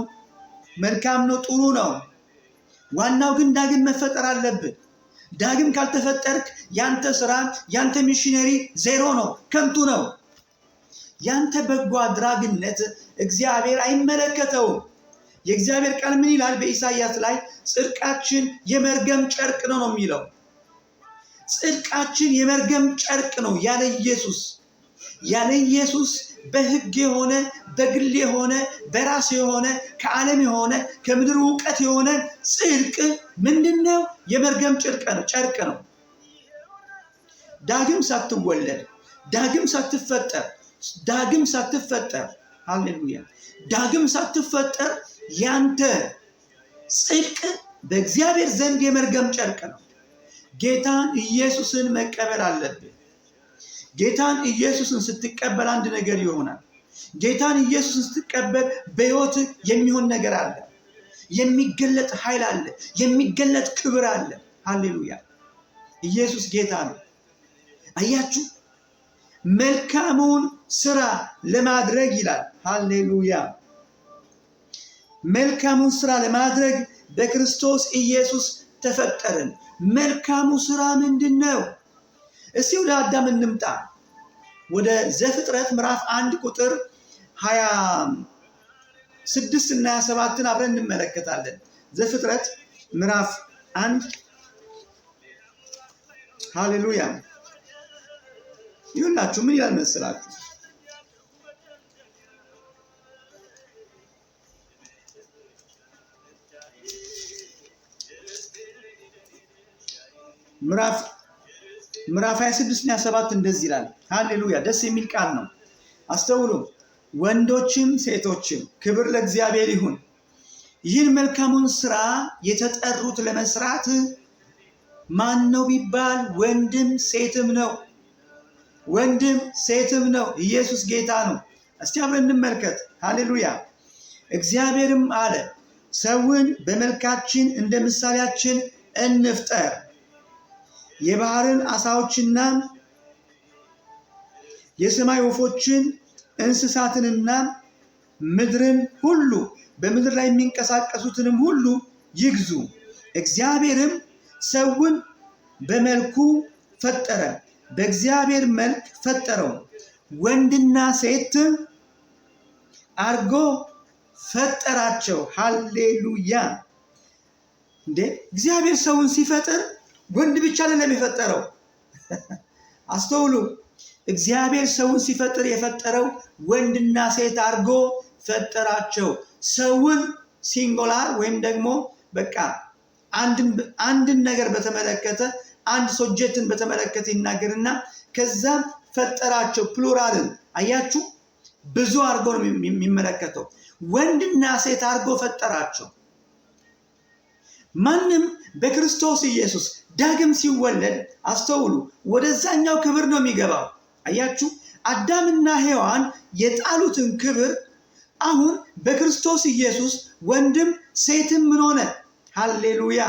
መልካም ነው፣ ጥሩ ነው። ዋናው ግን ዳግም መፈጠር አለብን። ዳግም ካልተፈጠርክ ያንተ ስራ፣ ያንተ ሚሽነሪ ዜሮ ነው፣ ከንቱ ነው። ያንተ በጎ አድራጊነት እግዚአብሔር አይመለከተውም። የእግዚአብሔር ቃል ምን ይላል? በኢሳይያስ ላይ ጽድቃችን የመርገም ጨርቅ ነው የሚለው። ጽድቃችን የመርገም ጨርቅ ነው ያለ ኢየሱስ። ያለ ኢየሱስ በሕግ የሆነ በግል የሆነ በራስ የሆነ ከዓለም የሆነ ከምድር እውቀት የሆነ ጽድቅ ምንድነው? የመርገም ጨርቅ ነው። ዳግም ሳትወለድ፣ ዳግም ሳትፈጠር ሃሌሉያ፣ ዳግም ሳትፈጠር ያንተ ጽድቅ በእግዚአብሔር ዘንድ የመርገም ጨርቅ ነው። ጌታን ኢየሱስን መቀበል አለብህ። ጌታን ኢየሱስን ስትቀበል አንድ ነገር ይሆናል። ጌታን ኢየሱስን ስትቀበል በሕይወት የሚሆን ነገር አለ። የሚገለጥ ኃይል አለ። የሚገለጥ ክብር አለ። ሃሌሉያ! ኢየሱስ ጌታ ነው። አያችሁ፣ መልካሙን ስራ ለማድረግ ይላል። ሃሌሉያ! መልካሙን ስራ ለማድረግ በክርስቶስ ኢየሱስ ተፈጠርን። መልካሙ ስራ ምንድን ነው? እስቲ ወደ አዳም እንምጣ። ወደ ዘፍጥረት ምዕራፍ 1 ቁጥር 26 እና 27 አብረን እንመለከታለን። ዘፍጥረት ምዕራፍ 1 ሃሌሉያ! ይሁንላችሁ ምን ይላል መሰላችሁ? ምዕራፍ 26 እና 27 እንደዚህ ይላል። ሃሌሉያ! ደስ የሚል ቃል ነው። አስተውሉ። ወንዶችም ሴቶችም ክብር ለእግዚአብሔር ይሁን። ይህን መልካሙን ስራ የተጠሩት ለመስራት ማን ነው ቢባል ወንድም ሴትም ነው። ወንድም ሴትም ነው። ኢየሱስ ጌታ ነው። እስቲ አብረን እንመልከት። ሃሌሉያ! እግዚአብሔርም አለ ሰውን በመልካችን እንደ ምሳሌያችን እንፍጠር፣ የባህርን አሳዎችና የሰማይ ወፎችን እንስሳትንና ምድርን ሁሉ በምድር ላይ የሚንቀሳቀሱትንም ሁሉ ይግዙ። እግዚአብሔርም ሰውን በመልኩ ፈጠረ፣ በእግዚአብሔር መልክ ፈጠረው፣ ወንድና ሴት አርጎ ፈጠራቸው። ሃሌሉያ! እንዴ እግዚአብሔር ሰውን ሲፈጥር ወንድ ብቻ አይደለም የፈጠረው። አስተውሉ። እግዚአብሔር ሰውን ሲፈጥር የፈጠረው ወንድና ሴት አድርጎ ፈጠራቸው። ሰውን ሲንጎላር ወይም ደግሞ በቃ አንድን ነገር በተመለከተ አንድ ሶጀክትን በተመለከተ ይናገርና ከዛም ፈጠራቸው። ፕሉራልን አያችሁ፣ ብዙ አድርጎ ነው የሚመለከተው። ወንድና ሴት አድርጎ ፈጠራቸው። ማንም በክርስቶስ ኢየሱስ ዳግም ሲወለድ አስተውሉ፣ ወደዛኛው ክብር ነው የሚገባው። አያችሁ፣ አዳምና ሔዋን የጣሉትን ክብር አሁን በክርስቶስ ኢየሱስ ወንድም ሴትም ምን ሆነ? ሃሌሉያ!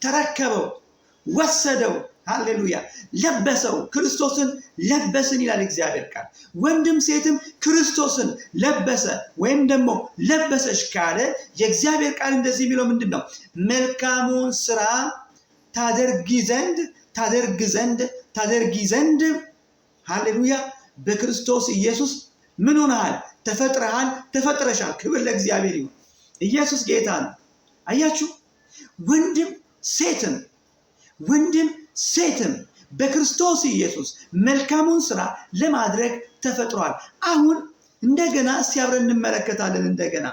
ተረከበው፣ ወሰደው። ሃሌሉያ! ለበሰው። ክርስቶስን ለበስን ይላል እግዚአብሔር ቃል። ወንድም ሴትም ክርስቶስን ለበሰ ወይም ደግሞ ለበሰች ካለ የእግዚአብሔር ቃል እንደዚህ የሚለው ምንድን ነው? መልካሙን ስራ ታደርጊ ዘንድ ሃሌሉያ! በክርስቶስ ኢየሱስ ምን ሆነሃል? ተፈጥረሃል፣ ተፈጥረሻል። ክብር ለእግዚአብሔር ይሁን። ኢየሱስ ጌታ ነው። አያችሁ፣ ወንድም ሴትም በክርስቶስ ኢየሱስ መልካሙን ስራ ለማድረግ ተፈጥሯል። አሁን እንደገና እስቲ አብረን እንመለከታለን። እንደገና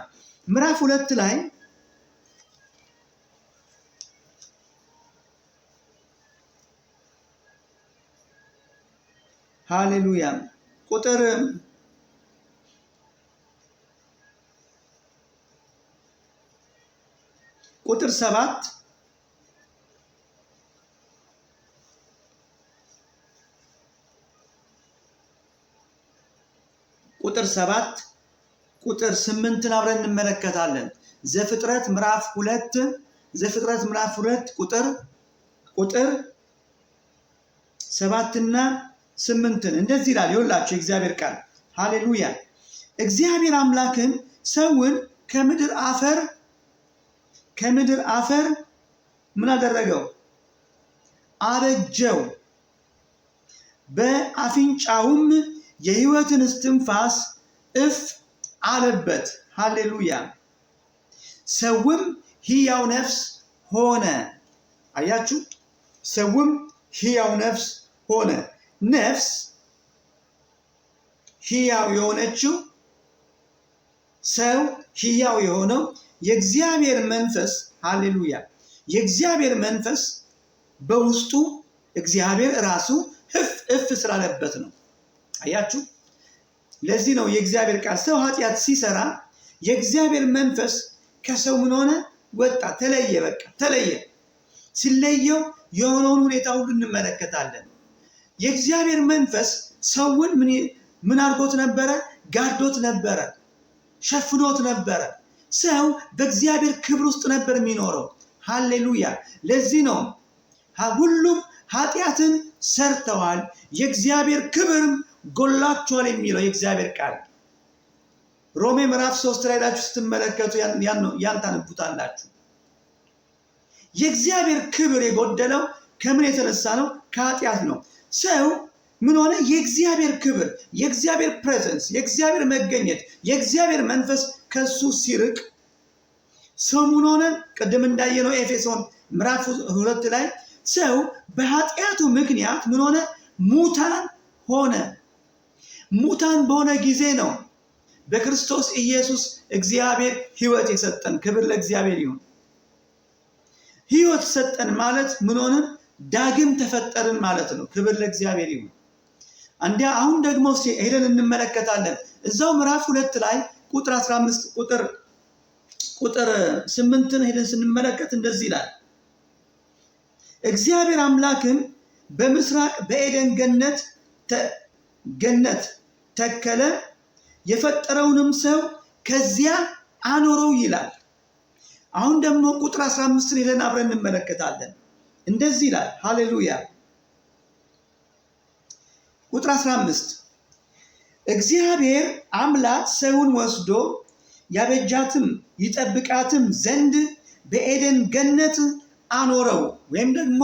ምዕራፍ 2 ላይ ሃሌሉያ ቁጥር 7 ቁጥር 7 ቁጥር 8 አብረን እንመለከታለን። ዘፍጥረት ምዕራፍ 2 ቁጥር 7 እና 8 እንደዚህ ይላል። ይኸውላችሁ የእግዚአብሔር ቃል ሃሌሉያ። እግዚአብሔር አምላክን ሰውን ከምድር አፈር ምን አደረገው? አበጀው፣ በአፍንጫውም የሕይወትን እስትንፋስ እፍ አለበት። ሃሌሉያ። ሰውም ሕያው ነፍስ ሆነ። አያችሁ፣ ሰውም ሕያው ነፍስ ሆነ። ነፍስ ሕያው የሆነችው ሰው ሕያው የሆነው የእግዚአብሔር መንፈስ ሃሌሉያ፣ የእግዚአብሔር መንፈስ በውስጡ እግዚአብሔር ራሱ እፍ ስላለበት ነው። አያችሁ፣ ለዚህ ነው የእግዚአብሔር ቃል ሰው ኃጢአት ሲሰራ የእግዚአብሔር መንፈስ ከሰው ምን ሆነ? ወጣ፣ ተለየ። በቃ ተለየ። ሲለየው የሆነውን ሁኔታ ሁሉ እንመለከታለን። የእግዚአብሔር መንፈስ ሰውን ምን አድርጎት ነበረ? ጋርዶት ነበረ፣ ሸፍኖት ነበረ። ሰው በእግዚአብሔር ክብር ውስጥ ነበር የሚኖረው። ሃሌሉያ። ለዚህ ነው ሁሉም ኃጢአትን ሰርተዋል፣ የእግዚአብሔር ክብርም ጎላቸዋል የሚለው የእግዚአብሔር ቃል። ሮሜ ምዕራፍ 3 ላይ ሄዳችሁ ስትመለከቱ ያን ታነቡታላችሁ። የእግዚአብሔር ክብር የጎደለው ከምን የተነሳ ነው? ከኃጢአት ነው። ሰው ምን ሆነ? የእግዚአብሔር ክብር፣ የእግዚአብሔር ፕሬዘንስ፣ የእግዚአብሔር መገኘት፣ የእግዚአብሔር መንፈስ ከሱ ሲርቅ ሰው ምን ሆነ? ቅድም እንዳየነው ኤፌሶን ምዕራፍ 2 ላይ ሰው በኃጢአቱ ምክንያት ምን ሆነ? ሙታን ሆነ። ሙታን በሆነ ጊዜ ነው በክርስቶስ ኢየሱስ እግዚአብሔር ሕይወት የሰጠን። ክብር ለእግዚአብሔር ይሁን። ሕይወት ሰጠን ማለት ምን ሆነን? ዳግም ተፈጠርን ማለት ነው። ክብር ለእግዚአብሔር ይሁን። አሁን ደግሞ ሄደን እንመለከታለን። እዛው ምዕራፍ 2 ላይ ቁጥር 15 ቁጥር 8 ሄደን ስንመለከት እንደዚህ ይላል። እግዚአብሔር አምላክም በምስራቅ በኤደን ገነት ተከለ፣ የፈጠረውንም ሰው ከዚያ አኖረው ይላል። አሁን ደግሞ ቁጥር 15 ሄደን አብረን እንመለከታለን። እንደዚህ ይላል። ሃሌሉያ። ቁጥር 15 እግዚአብሔር አምላክ ሰውን ወስዶ ያበጃትም ይጠብቃትም ዘንድ በኤደን ገነት አኖረው፣ ወይም ደግሞ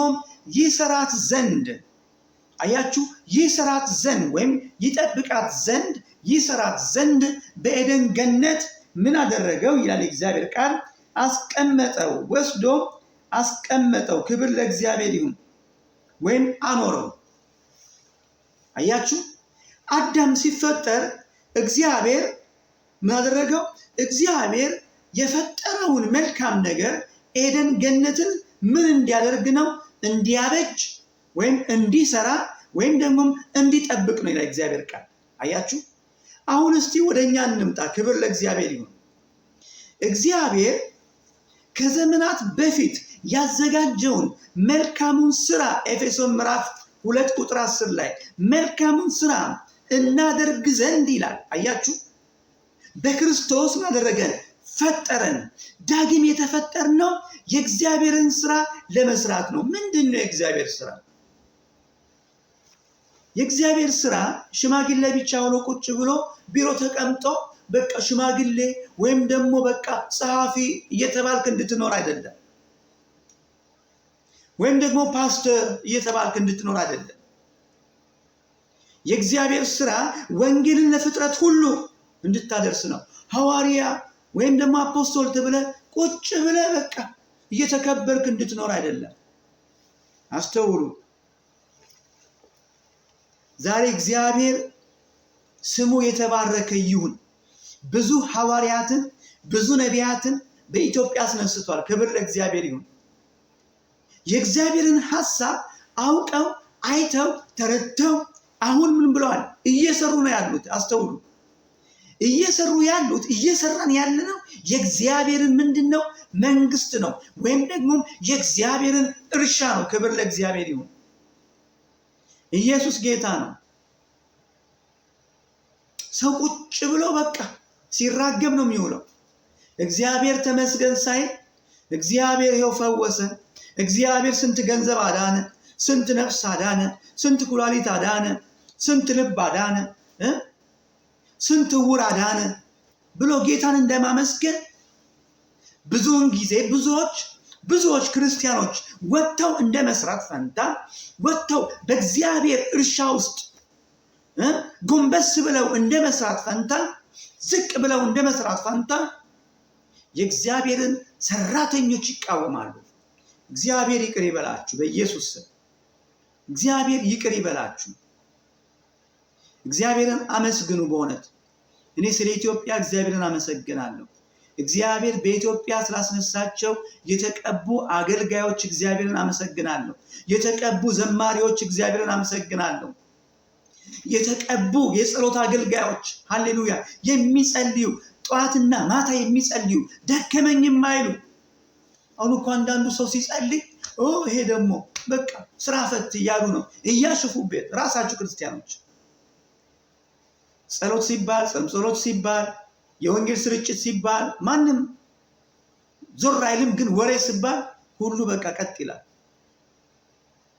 ይሰራት ዘንድ። አያችሁ፣ ይሰራት ዘንድ ወይም ይጠብቃት ዘንድ ይሰራት ዘንድ በኤደን ገነት ምን አደረገው ይላል የእግዚአብሔር ቃል? አስቀመጠው፣ ወስዶ አስቀመጠው። ክብር ለእግዚአብሔር ይሁን። ወይም አኖረው። አያችሁ፣ አዳም ሲፈጠር እግዚአብሔር ምን አደረገው? እግዚአብሔር የፈጠረውን መልካም ነገር ኤደን ገነትን ምን እንዲያደርግ ነው? እንዲያበጅ ወይም እንዲሰራ ወይም ደግሞ እንዲጠብቅ ነው ይላል እግዚአብሔር ቃል። አያችሁ፣ አሁን እስቲ ወደኛ እንምጣ። ክብር ለእግዚአብሔር ይሁን። እግዚአብሔር ከዘመናት በፊት ያዘጋጀውን መልካሙን ስራ ኤፌሶን ምዕራፍ 2 ቁጥር 10 ላይ መልካሙን ስራ እናደርግ ዘንድ ይላል። አያችሁ፣ በክርስቶስ አደረገን፣ ፈጠረን። ዳግም የተፈጠርነው የእግዚአብሔርን ስራ ለመስራት ነው። ምንድን ነው የእግዚአብሔር ስራ? የእግዚአብሔር ስራ ሽማግሌ ብቻ ሆኖ ቁጭ ብሎ ቢሮ ተቀምጦ በቃ ሽማግሌ ወይም ደግሞ በቃ ጸሐፊ እየተባልክ እንድትኖር አይደለም። ወይም ደግሞ ፓስተር እየተባልክ እንድትኖር አይደለም። የእግዚአብሔር ስራ ወንጌልን ለፍጥረት ሁሉ እንድታደርስ ነው። ሐዋርያ ወይም ደግሞ አፖስቶል ተብለህ ቁጭ ብለህ በቃ እየተከበርክ እንድትኖር አይደለም። አስተውሉ። ዛሬ እግዚአብሔር ስሙ የተባረከ ይሁን። ብዙ ሐዋርያትን ብዙ ነቢያትን በኢትዮጵያ አስነስቷል። ክብር ለእግዚአብሔር ይሁን። የእግዚአብሔርን ሐሳብ አውቀው አይተው ተረድተው አሁን ምን ብለዋል? እየሰሩ ነው ያሉት። አስተውሉ። እየሰሩ ያሉት እየሰራን ያለነው የእግዚአብሔርን ምንድነው? መንግስት ነው፣ ወይም ደግሞ የእግዚአብሔርን እርሻ ነው። ክብር ለእግዚአብሔር ይሁን። ኢየሱስ ጌታ ነው። ሰው ቁጭ ብሎ በቃ ሲራገም ነው የሚውለው። እግዚአብሔር ተመስገን ሳይል እግዚአብሔር ይኸው ፈወሰን፣ እግዚአብሔር ስንት ገንዘብ አዳነ፣ ስንት ነፍስ አዳነ፣ ስንት ኩላሊት አዳነ፣ ስንት ልብ አዳነ፣ ስንት ዕውር አዳነ ብሎ ጌታን እንደማመስገን ብዙውን ጊዜ ብዙዎች ክርስቲያኖች ወጥተው እንደ መስራት ፈንታ ወጥተው በእግዚአብሔር እርሻ ውስጥ ጎንበስ ብለው እንደ መስራት ፈንታ ዝቅ ብለው እንደ መስራት ፈንታ የእግዚአብሔርን ሰራተኞች ይቃወማሉ። እግዚአብሔር ይቅር ይበላችሁ በኢየሱስ ስም። እግዚአብሔር ይቅር ይበላችሁ። እግዚአብሔርን አመስግኑ። በእውነት እኔ ስለ ኢትዮጵያ እግዚአብሔርን አመሰግናለሁ። እግዚአብሔር በኢትዮጵያ ስላስነሳቸው የተቀቡ አገልጋዮች እግዚአብሔርን አመሰግናለሁ። የተቀቡ ዘማሪዎች እግዚአብሔርን አመሰግናለሁ። የተቀቡ የጸሎት አገልጋዮች ሃሌሉያ የሚጸልዩ ጠዋትና ማታ የሚጸልዩ ደከመኝ የማይሉ። አሁን እኮ አንዳንዱ ሰው ሲጸልይ ይሄ ደግሞ በቃ ስራ ፈት እያሉ ነው እያሽፉበት ራሳችሁ ክርስቲያኖች። ጸሎት ሲባል ጸሎት ሲባል የወንጌል ስርጭት ሲባል ማንም ዞር አይልም። ግን ወሬ ሲባል ሁሉ በቃ ቀጥ ይላል።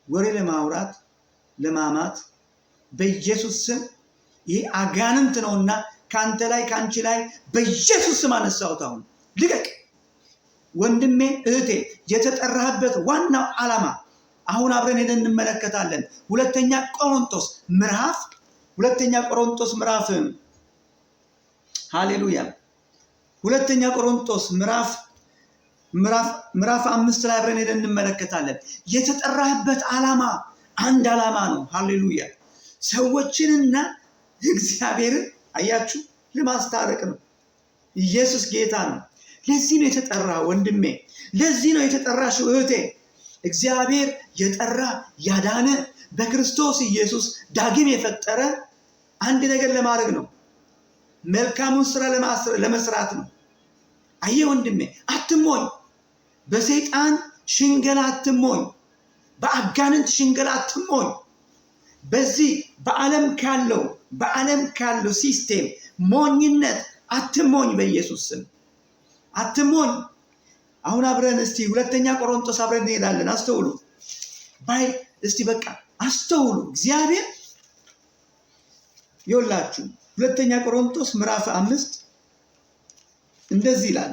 ወሬ ለማውራት ለማማት በኢየሱስ ስም ይሄ አጋንንት ነውና ካንተ ላይ ካንቺ ላይ በኢየሱስ ስም አነሳሁት። አሁን ልቀቅ ወንድሜ እህቴ። የተጠራህበት ዋናው ዓላማ አሁን አብረን ሄደን እንመለከታለን። ሁለተኛ ቆሮንቶስ ምዕራፍ ሃሌሉያ ሁለተኛ ቆሮንቶስ ምዕራፍ 5 ላይ አብረን ሄደን እንመለከታለን። የተጠራህበት ዓላማ አንድ ዓላማ ነው። ሃሌሉያ ሰዎችንና እግዚአብሔርን አያችሁ ለማስታረቅ ነው። ኢየሱስ ጌታ ነው። ለዚህ ነው የተጠራ ወንድሜ፣ ለዚህ ነው የተጠራሽው እህቴ። እግዚአብሔር የጠራ ያዳነ በክርስቶስ ኢየሱስ ዳግም የፈጠረ አንድ ነገር ለማድረግ ነው። መልካሙን ስራ ለመስራት ነው። አየህ ወንድሜ አትሞኝ፣ በሰይጣን ሽንገላ አትሞኝ፣ በአጋንንት ሽንገላ አትሞኝ። በዚህ በዓለም ካለው ሲስቴም ሞኝነት አትሞኝ፣ በኢየሱስ ስም አትሞኝ። አሁን አብረን እስቲ ሁለተኛ ቆሮንቶስ አብረን እንሄዳለን። አስተውሉ እስቲ በቃ አስተውሉ። እግዚአብሔር ይወላችሁ። ሁለተኛ ቆሮንቶስ ምዕራፍ 5 እንደዚህ ይላል።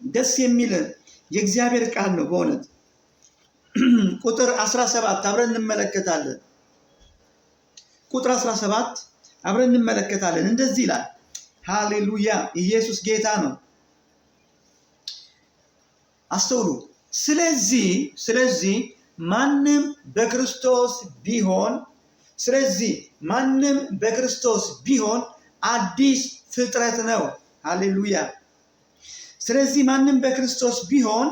ደስ የሚል የእግዚአብሔር ቃል ነው በእውነት። ቁጥር 17 አብረን እንመለከታለን። ቁጥር 17 አብረን እንመለከታለን። እንደዚህ ይላል። ሃሌሉያ ኢየሱስ ጌታ ነው። አስተውሉ። ስለዚህ ማንም በክርስቶስ ቢሆን አዲስ ፍጥረት ነው። ሃሌሉያ። ስለዚህ ማንም በክርስቶስ ቢሆን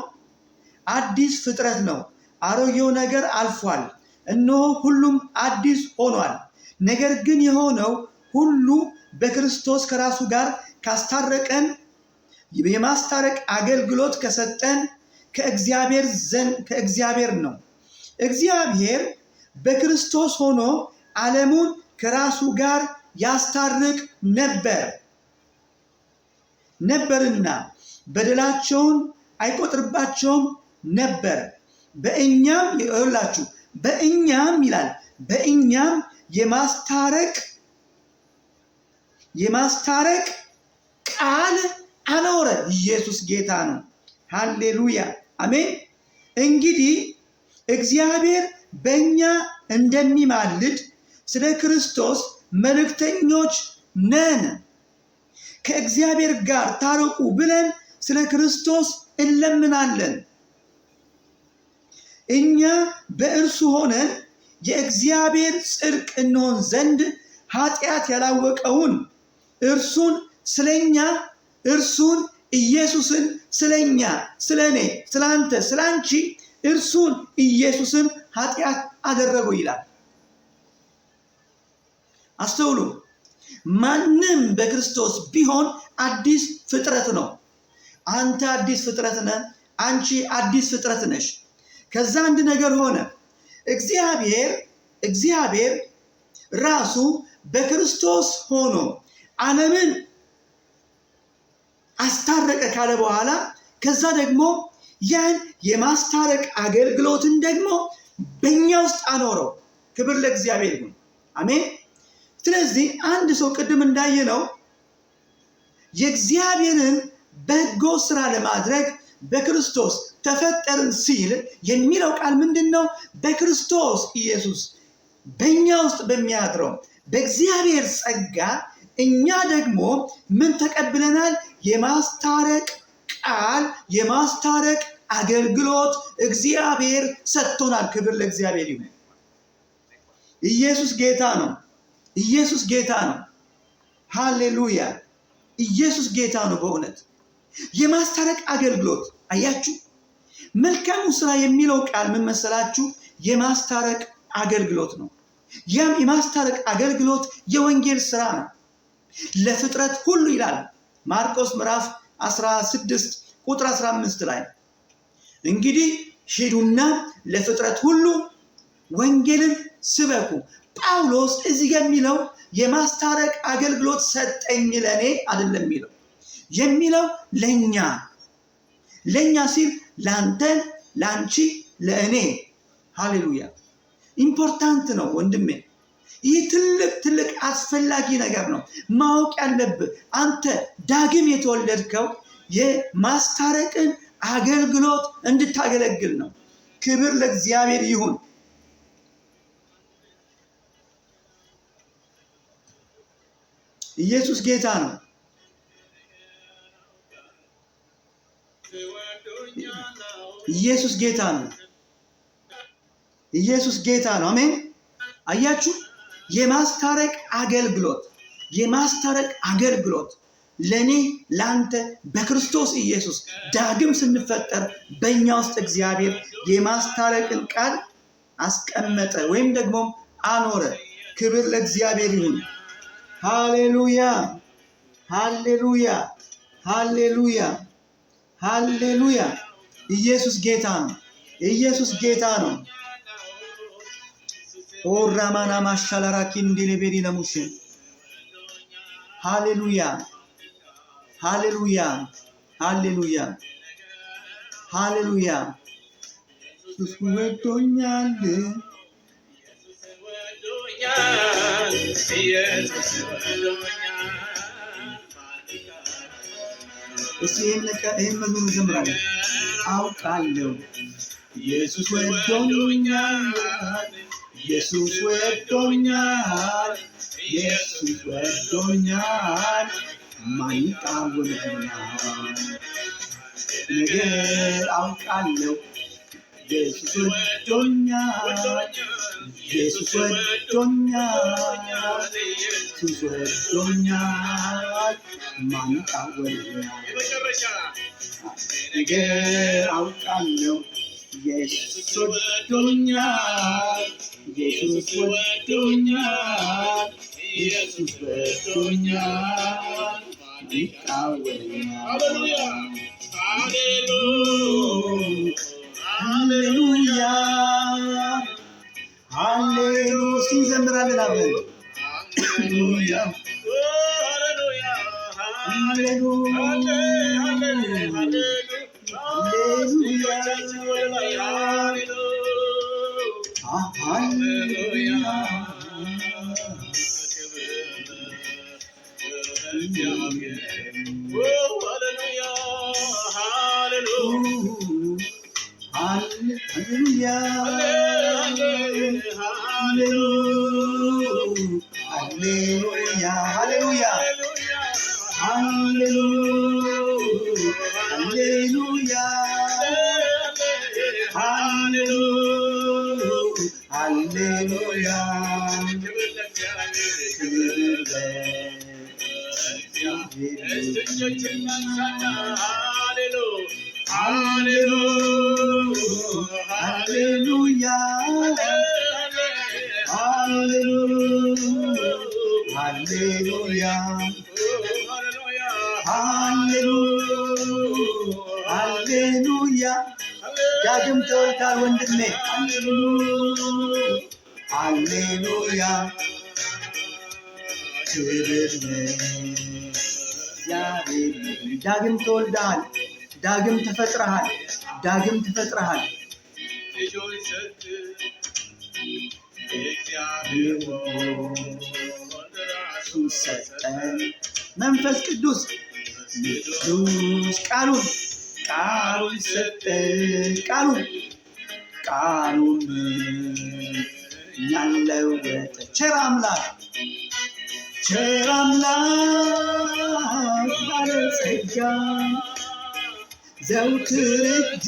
አዲስ ፍጥረት ነው። አሮጌው ነገር አልፏል፣ እነሆ ሁሉም አዲስ ሆኗል። ነገር ግን የሆነው ሁሉ በክርስቶስ ከራሱ ጋር ካስታረቀን የማስታረቅ አገልግሎት ከሰጠን ከእግዚአብሔር ነው። እግዚአብሔር በክርስቶስ ሆኖ ዓለሙን ከራሱ ጋር ያስታርቅ ነበርና በደላቸውን አይቆጥርባቸውም ነበር። በእኛም ይላል የማስታረቅ ቃል አኖረ። ኢየሱስ ጌታ ነው። ሃሌሉያ አሜን። እንግዲህ እግዚአብሔር በእኛ እንደሚማልድ ስለ ክርስቶስ መልእክተኞች ነን። ከእግዚአብሔር ጋር ታረቁ ብለን ስለ ክርስቶስ እንለምናለን። እኛ በእርሱ ሆነን የእግዚአብሔር ጽድቅ እንሆን ዘንድ ኃጢአት ያላወቀውን እርሱን ስለኛ እርሱን ኢየሱስን ስለኛ ስለኔ ስላንተ ስላንቺ እርሱን ኢየሱስን ኃጢአት አደረገው ይላል። አስተውሉ። ማንም በክርስቶስ ቢሆን አዲስ ፍጥረት ነው። አንተ አዲስ ፍጥረት ነህ። አንቺ አዲስ ፍጥረት ነሽ። ከዛ አንድ ነገር ሆነ። እግዚአብሔር ራሱ በክርስቶስ ሆኖ ዓለምን አስታረቀ ካለ በኋላ ከዛ ደግሞ ያን የማስታረቅ አገልግሎትን ደግሞ በእኛ ውስጥ አኖረው። ክብር ለእግዚአብሔር ይሁን። አሜን። ስለዚህ አንድ ሰው ቅድም እንዳየነው የእግዚአብሔርን በጎ ስራ ለማድረግ በክርስቶስ ተፈጠርን ሲል የሚለው ቃል ምንድን ነው? በክርስቶስ ኢየሱስ በእኛ ውስጥ በሚያድረው በእግዚአብሔር ጸጋ እኛ ደግሞ ምን ተቀብለናል? የማስታረቅ ቃል፣ የማስታረቅ አገልግሎት እግዚአብሔር ሰጥቶናል። ክብር ለእግዚአብሔር ይሁን። ኢየሱስ ጌታ ነው። ኢየሱስ ጌታ ነው። ሃሌሉያ! ኢየሱስ ጌታ ነው። በእውነት የማስታረቅ አገልግሎት አያችሁ። መልካሙ ስራ የሚለው ቃል ምን መሰላችሁ? የማስታረቅ አገልግሎት ነው። ያም የማስታረቅ አገልግሎት የወንጌል ስራ ነው ለፍጥረት ሁሉ ይላል ማርቆስ ምዕራፍ 16 ቁጥር 15 ላይ እንግዲህ ሂዱና ለፍጥረት ሁሉ ወንጌልን ስበኩ። ጳውሎስ እዚህ የሚለው የማስታረቅ አገልግሎት ሰጠኝ ለኔ አይደለም የሚለው ለኛ ሲል ላንተ፣ ላንቺ፣ ለእኔ። ሃሌሉያ! ኢምፖርታንት ነው ወንድሜ። ይህ ትልቅ አስፈላጊ ነገር ነው። ማወቅ ያለብህ አንተ ዳግም የተወለድከው የማስታረቅን አገልግሎት እንድታገለግል ነው። ክብር ለእግዚአብሔር ይሁን። ኢየሱስ ጌታ ነው። ኢየሱስ ጌታ ነው። ኢየሱስ ጌታ ነው። አሜን። አያችሁ፣ የማስታረቅ አገልግሎት ለኔ ላንተ በክርስቶስ ኢየሱስ ዳግም ስንፈጠር በእኛ ውስጥ እግዚአብሔር የማስታረቅን ቃል አስቀመጠ ወይም ደግሞ አኖረ። ክብር ለእግዚአብሔር ይሁን። ሃሌሉያ! ሃሌሉያ! ሃሌሉያ! ሃሌሉያ! ኢየሱስ ጌታ ነው። ኢየሱስ ጌታ ነው። ኦራማና ማሻላራኪ እንዲሌቤሪ ለሙሽ ሃሌሉያ! ሃሌሉያ! ሃሌሉያ! ሃሌሉያ! ኢየሱስ ወዶኛል። እስቲ ይህን መዝሙር እንዘምራለን። አውቃለሁ ኢየሱስ ወዶኛል፣ ኢየሱስ ወዶኛል፣ ኢየሱስ ወዶኛል፣ ማን ይቃወመኛል? ነገር አውቃለሁ ኢየሱስ ወዶኛል፣ ኢየሱስ ወዶኛል፣ ኢየሱስ ወዶኛል፣ ማን ይቃወመኛል? ነገር አውቃለሁ ኢየሱስ ወዶኛል፣ ኢየሱስ ወዶኛል፣ ኢየሱስ ወዶኛል፣ ማን ይቃወመኛል? ሃሌሉያ! ሃሌሉያ! ሲዘምራለን አብረን ሃሌሉያ! ሃሌሉያ! ሃሌሉያ! ሃሌሉያ! ሃሌሉያ ሃሌሉያ ሃሌሉያ ሃሌሉያ ዳግም ተወልዷል ወንድሜ ሃሌሉያ ክብር ለእግዚአብሔር ዳግም ተወልደሃል ዳግም ተፈጥረሃል ዳግም ተፈጥረሃል ሰጠን መንፈስ ቅዱስ ቃሉን ሰጠን ቃሉን እኛን ለወጠ ቸር አምላክ ባለጸጋ ዘውትር እጁ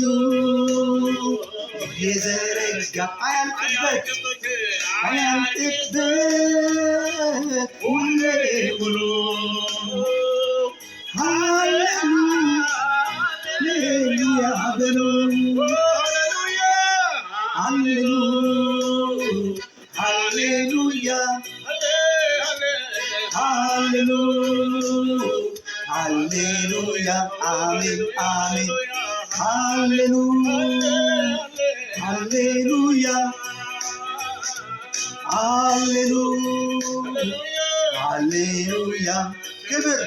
የዘረጋ አያልቅበት ሁሌ ብሎ ሃሌሉያ በሉ ሃሌሉያ ሃሌሉያ አሜን አሜን ሃሌሉያ ሃሌሉያ ክብር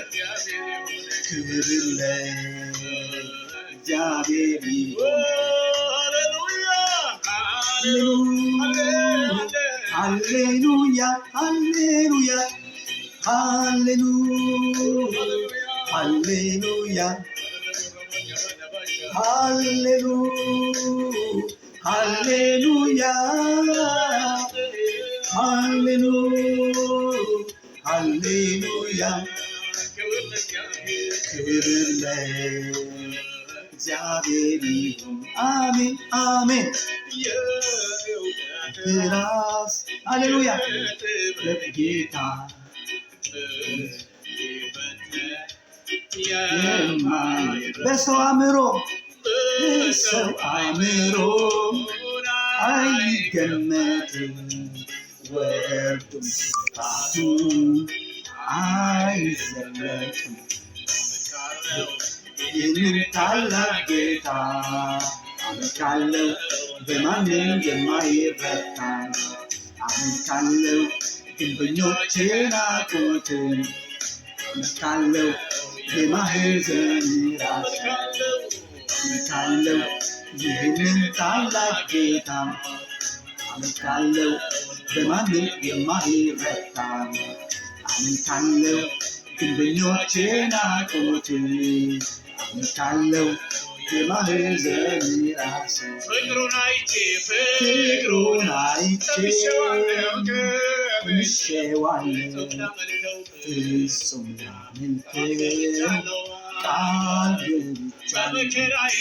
ለእግዚአብሔር ሃሌሉያ ሃሌሉያ ክብር ለእግዚአብሔር ይሁን አሜን አሜን ራስ ሃሌሉያ ለጌታ በሰው አእምሮ አይገመትም ወርዱም ስፋቱ አይዘለቅም ይህንን ታላቅ ጌታ አመልካለሁ በማንም የማይረታ አመልካለሁ ግንበኞች ናቁትን አመልካለሁ የማዕዘን ራስ አመልካለሁ ይህንን ታላቅ ጌታ አመልካለሁ በማንም የማይረታ አመልካለሁ ግንበኞች ናቁትን አመልካለሁ የማዕዘን ራስ ፍቅሩን አይቼ ምሼዋለሁ ፍጹም ላመልከው ቃል በመከራዬ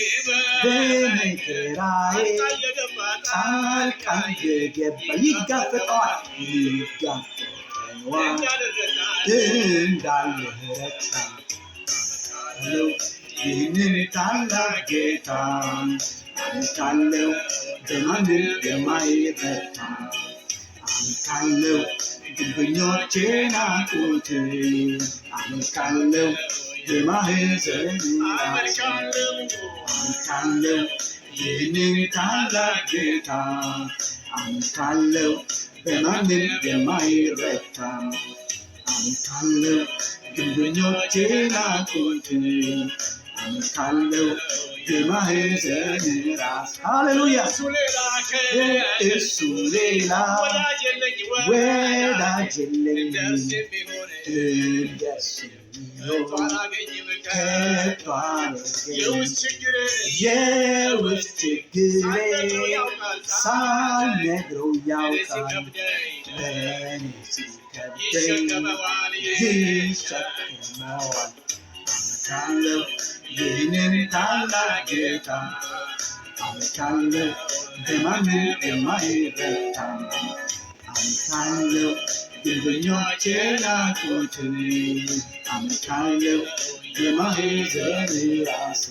ጣልቃ የገባ ይጋፈጠዋል እንዳልረታ ይህንን ታላቅ ጌታ አመልካለሁ በማንም የማይረታ አመልካለሁ ግንበኞች ናቁትን አመልካለሁ የማዕዘን ራስ አመልካለሁ ይህንን ታላቅ ጌታ አመልካለሁ በማንም የማይረታ አመልካለሁ ግንበኞች ናቁትን አመልካለሁ የማዕዘን ራስ ሃሌሉያ እሱ ሌላ ወዳጅ የለኝም እንደሱ ከቶ የውስጥ ችግሬ ሳልነግረው ያውቃል ለእኔ ሲከብደኝ ይሸከመዋል አመልካለሁ ይህንን ታላቅ ጌታ አመልካለሁ በማንም የማይረታ አመልካለሁ ግንበኞች ናቁትን አመልካለሁ የማህዘን ራስ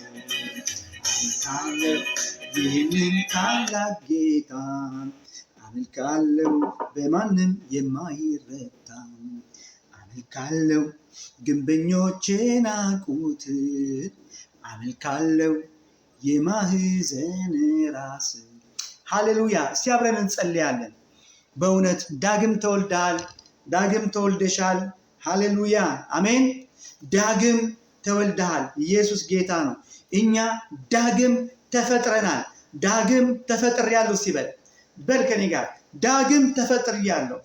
አመልካለሁ ይህንን ታላቅ ጌታ አመልካለሁ በማንም የማይረታ አመልካለሁ ግንበኞች ናቁትን አመልካለሁ የማህዘን ራስ። ሃሌሉያ። እስቲ አብረን እንጸልያለን። በእውነት ዳግም ተወልደሃል፣ ዳግም ተወልደሻል። ሃሌሉያ አሜን። ዳግም ተወልደሃል። ኢየሱስ ጌታ ነው። እኛ ዳግም ተፈጥረናል። ዳግም ተፈጥሬያለሁ ሲበል በል ከኔ ጋር ዳግም ተፈጥሬያለሁ፣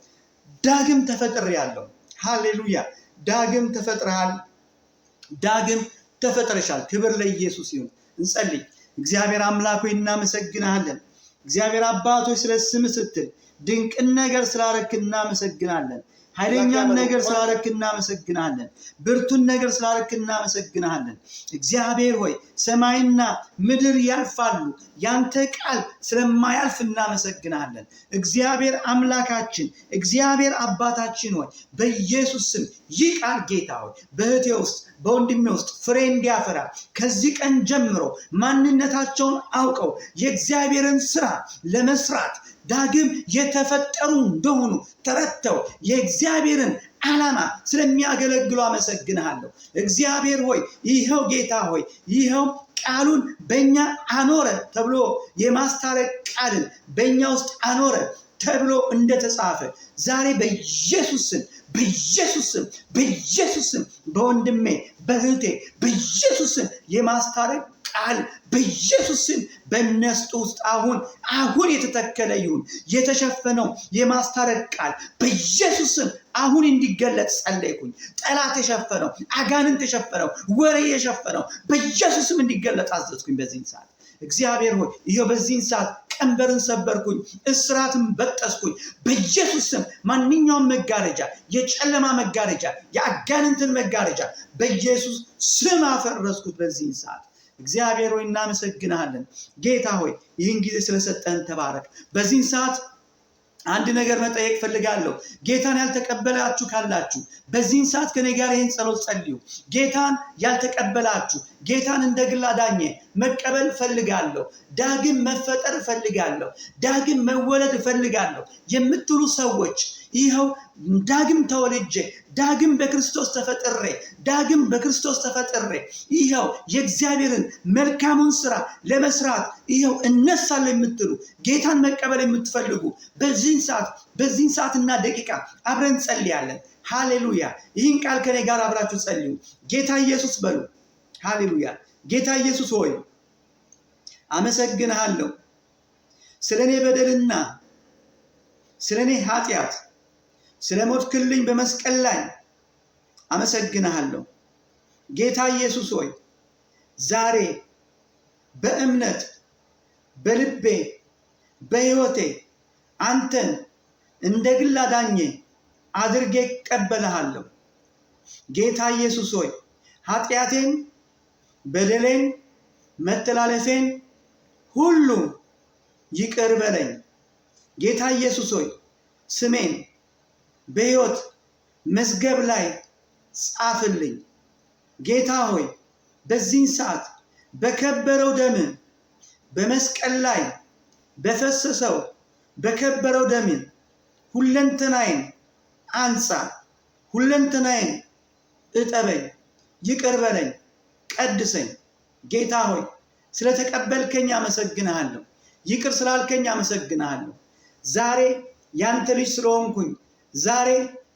ዳግም ተፈጥሬያለሁ። ሃሌሉያ። ዳግም ተፈጥረሃል፣ ዳግም ተፈጥረሻል። ክብር ለኢየሱስ ይሁን። እንጸልይ። እግዚአብሔር አምላክ ሆይ እናመሰግናለን። እግዚአብሔር አባት ሆይ ስለ ስምህ ስትል ድንቅን ነገር ስላረክ እናመሰግናለን። ኃይለኛን ነገር ስላረክ እናመሰግናለን። ብርቱን ነገር ስላረክ እናመሰግናለን። እግዚአብሔር ሆይ ሰማይና ምድር ያልፋሉ፣ ያንተ ቃል ስለማያልፍ እናመሰግናለን። እግዚአብሔር አምላካችን፣ እግዚአብሔር አባታችን ሆይ በኢየሱስ ስም ይህ ቃል ጌታ ሆይ በእህቴ ውስጥ በወንድሜ ውስጥ ፍሬ እንዲያፈራ ከዚህ ቀን ጀምሮ ማንነታቸውን አውቀው የእግዚአብሔርን ስራ ለመስራት ዳግም የተፈጠሩ እንደሆኑ ተረድተው የእግዚአብሔርን ዓላማ ስለሚያገለግሉ አመሰግንሃለሁ። እግዚአብሔር ሆይ ይኸው ጌታ ሆይ ይኸው ቃሉን በእኛ አኖረ ተብሎ የማስታረቅ ቃልን በእኛ ውስጥ አኖረ ተብሎ እንደተጻፈ ዛሬ በኢየሱስ ስም በኢየሱስ ስም በኢየሱስ ስም በወንድሜ በእህቴ በኢየሱስ ስም የማስታረቅ ቃል በኢየሱስ ስም በእነሱ ውስጥ አሁን የተተከለ ይሁን። የተሸፈነው የማስታረቅ ቃል በኢየሱስ ስም አሁን እንዲገለጥ ጸለይኩኝ። ጠላት የሸፈነው፣ አጋንንት የሸፈነው፣ ወሬ የሸፈነው በኢየሱስ ስም እንዲገለጥ አዘዝኩኝ። በዚህን ሰዓት እግዚአብሔር ሆይ ይኸው በዚህን ሰዓት ቀንበርን ሰበርኩኝ፣ እስራትን በጠስኩኝ። በኢየሱስ ስም ማንኛውም መጋረጃ፣ የጨለማ መጋረጃ፣ የአጋንንትን መጋረጃ በኢየሱስ ስም አፈረስኩት በዚህን ሰዓት። እግዚአብሔር ሆይ እናመሰግናለን። ጌታ ሆይ ይህን ጊዜ ስለሰጠን ተባረክ። በዚህን ሰዓት አንድ ነገር መጠየቅ ፈልጋለሁ። ጌታን ያልተቀበላችሁ ካላችሁ በዚህን ሰዓት ከኔ ጋር ይህን ጸሎት ጸልዩ። ጌታን ያልተቀበላችሁ ጌታን እንደ ግል አዳኜ መቀበል ፈልጋለሁ፣ ዳግም መፈጠር ፈልጋለሁ፣ ዳግም መወለድ ፈልጋለሁ የምትሉ ሰዎች ይኸው ዳግም ተወልጄ ዳግም በክርስቶስ ተፈጥሬ ዳግም በክርስቶስ ተፈጥሬ ይኸው የእግዚአብሔርን መልካሙን ስራ ለመስራት ይኸው እነሳለሁ የምትሉ ጌታን መቀበል የምትፈልጉ በዚህን ሰዓትና ደቂቃ አብረን ጸልያለን። ሃሌሉያ። ይህን ቃል ከኔ ጋር አብራችሁ ጸልዩ። ጌታ ኢየሱስ በሉ። ሃሌሉያ። ጌታ ኢየሱስ ሆይ አመሰግንሃለሁ ስለኔ በደልና ስለኔ ኃጢአት ስለሞትክልኝ በመስቀል ላይ አመሰግንሃለሁ። ጌታ ኢየሱስ ሆይ ዛሬ በእምነት በልቤ በሕይወቴ አንተን እንደ ግል አዳኜ አድርጌ እቀበልሃለሁ። ጌታ ኢየሱስ ሆይ ኃጢአቴን፣ በደሌን፣ መተላለፌን ሁሉ ይቅር በለኝ። ጌታ ኢየሱስ ሆይ ስሜን በሕይወት መዝገብ ላይ ጻፍልኝ። ጌታ ሆይ በዚህን ሰዓት በከበረው ደም በመስቀል ላይ በፈሰሰው በከበረው ደም ሁለንተናዬን አንጻ፣ ሁለንተናዬን እጠበኝ፣ ይቅር በለኝ፣ ቀድሰኝ። ጌታ ሆይ ስለተቀበልከኝ አመሰግንሃለሁ። ይቅር ስላልከኝ አመሰግንሃለሁ። ዛሬ ያንተ ልጅ ስለሆንኩኝ ዛሬ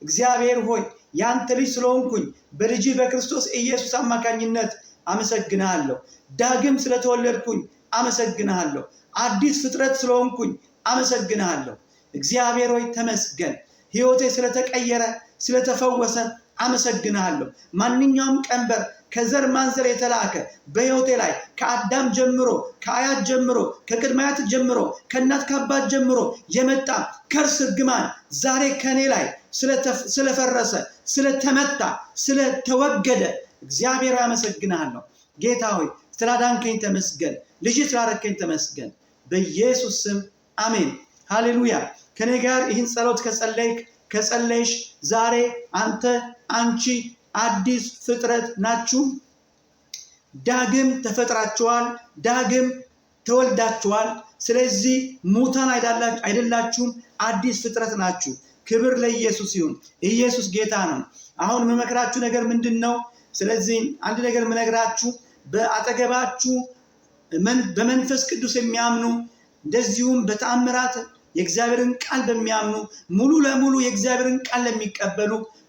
እግዚአብሔር ሆይ ያንተ ልጅ ስለሆንኩኝ በልጅ በክርስቶስ ኢየሱስ አማካኝነት አመሰግንሃለሁ። ዳግም ስለተወለድኩኝ አመሰግንሃለሁ። አዲስ ፍጥረት ስለሆንኩኝ አመሰግንሃለሁ። እግዚአብሔር ሆይ ተመስገን። ሕይወቴ ስለተቀየረ ስለተፈወሰ አመሰግንሃለሁ። ማንኛውም ቀንበር ከዘር ማንዘር የተላከ በሕይወቴ ላይ ከአዳም ጀምሮ ከአያት ጀምሮ ከቅድመ አያት ጀምሮ ከእናት ከአባት ጀምሮ የመጣ ከርስ እርግማን ዛሬ ከኔ ላይ ስለፈረሰ ስለተመታ ስለተወገደ እግዚአብሔር አመሰግንሃለሁ። ጌታ ሆይ ስላዳንከኝ ተመስገን። ልጅ ስላረከኝ ተመስገን። በኢየሱስ ስም አሜን። ሃሌሉያ። ከኔ ጋር ይህን ጸሎት ከጸለይሽ ዛሬ አንቺ አዲስ ፍጥረት ናችሁ። ዳግም ተፈጥራችኋል። ዳግም ተወልዳችኋል። ስለዚህ ሙታን አይደላችሁም፣ አዲስ ፍጥረት ናችሁ። ክብር ለኢየሱስ ይሁን። ኢየሱስ ጌታ ነው። አሁን የምመክራችሁ ነገር ምንድን ነው? ስለዚህ አንድ ነገር የምነግራችሁ በአጠገባችሁ በመንፈስ ቅዱስ የሚያምኑ እንደዚሁም በተአምራት የእግዚአብሔርን ቃል በሚያምኑ ሙሉ ለሙሉ የእግዚአብሔርን ቃል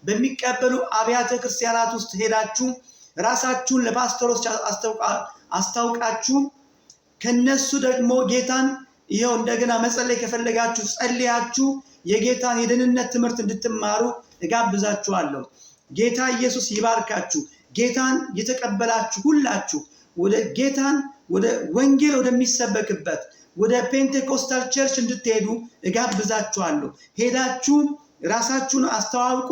በሚቀበሉ አብያተ ክርስቲያናት ውስጥ ሄዳችሁ ራሳችሁን ለፓስተሮች አስታውቃችሁ ከነሱ ደግሞ ጌታን ይኸው እንደገና መጸለይ ከፈለጋችሁ ጸልያችሁ የጌታን የደህንነት ትምህርት እንድትማሩ እጋብዛችኋለሁ። ጌታ ኢየሱስ ይባርካችሁ። ጌታን የተቀበላችሁ ሁላችሁ ወደ ወንጌል ወደሚሰበክበት ወደ ፔንቴኮስታል ቸርች እንድትሄዱ እጋብዛችኋለሁ። ሄዳችሁ ራሳችሁን አስተዋውቁ።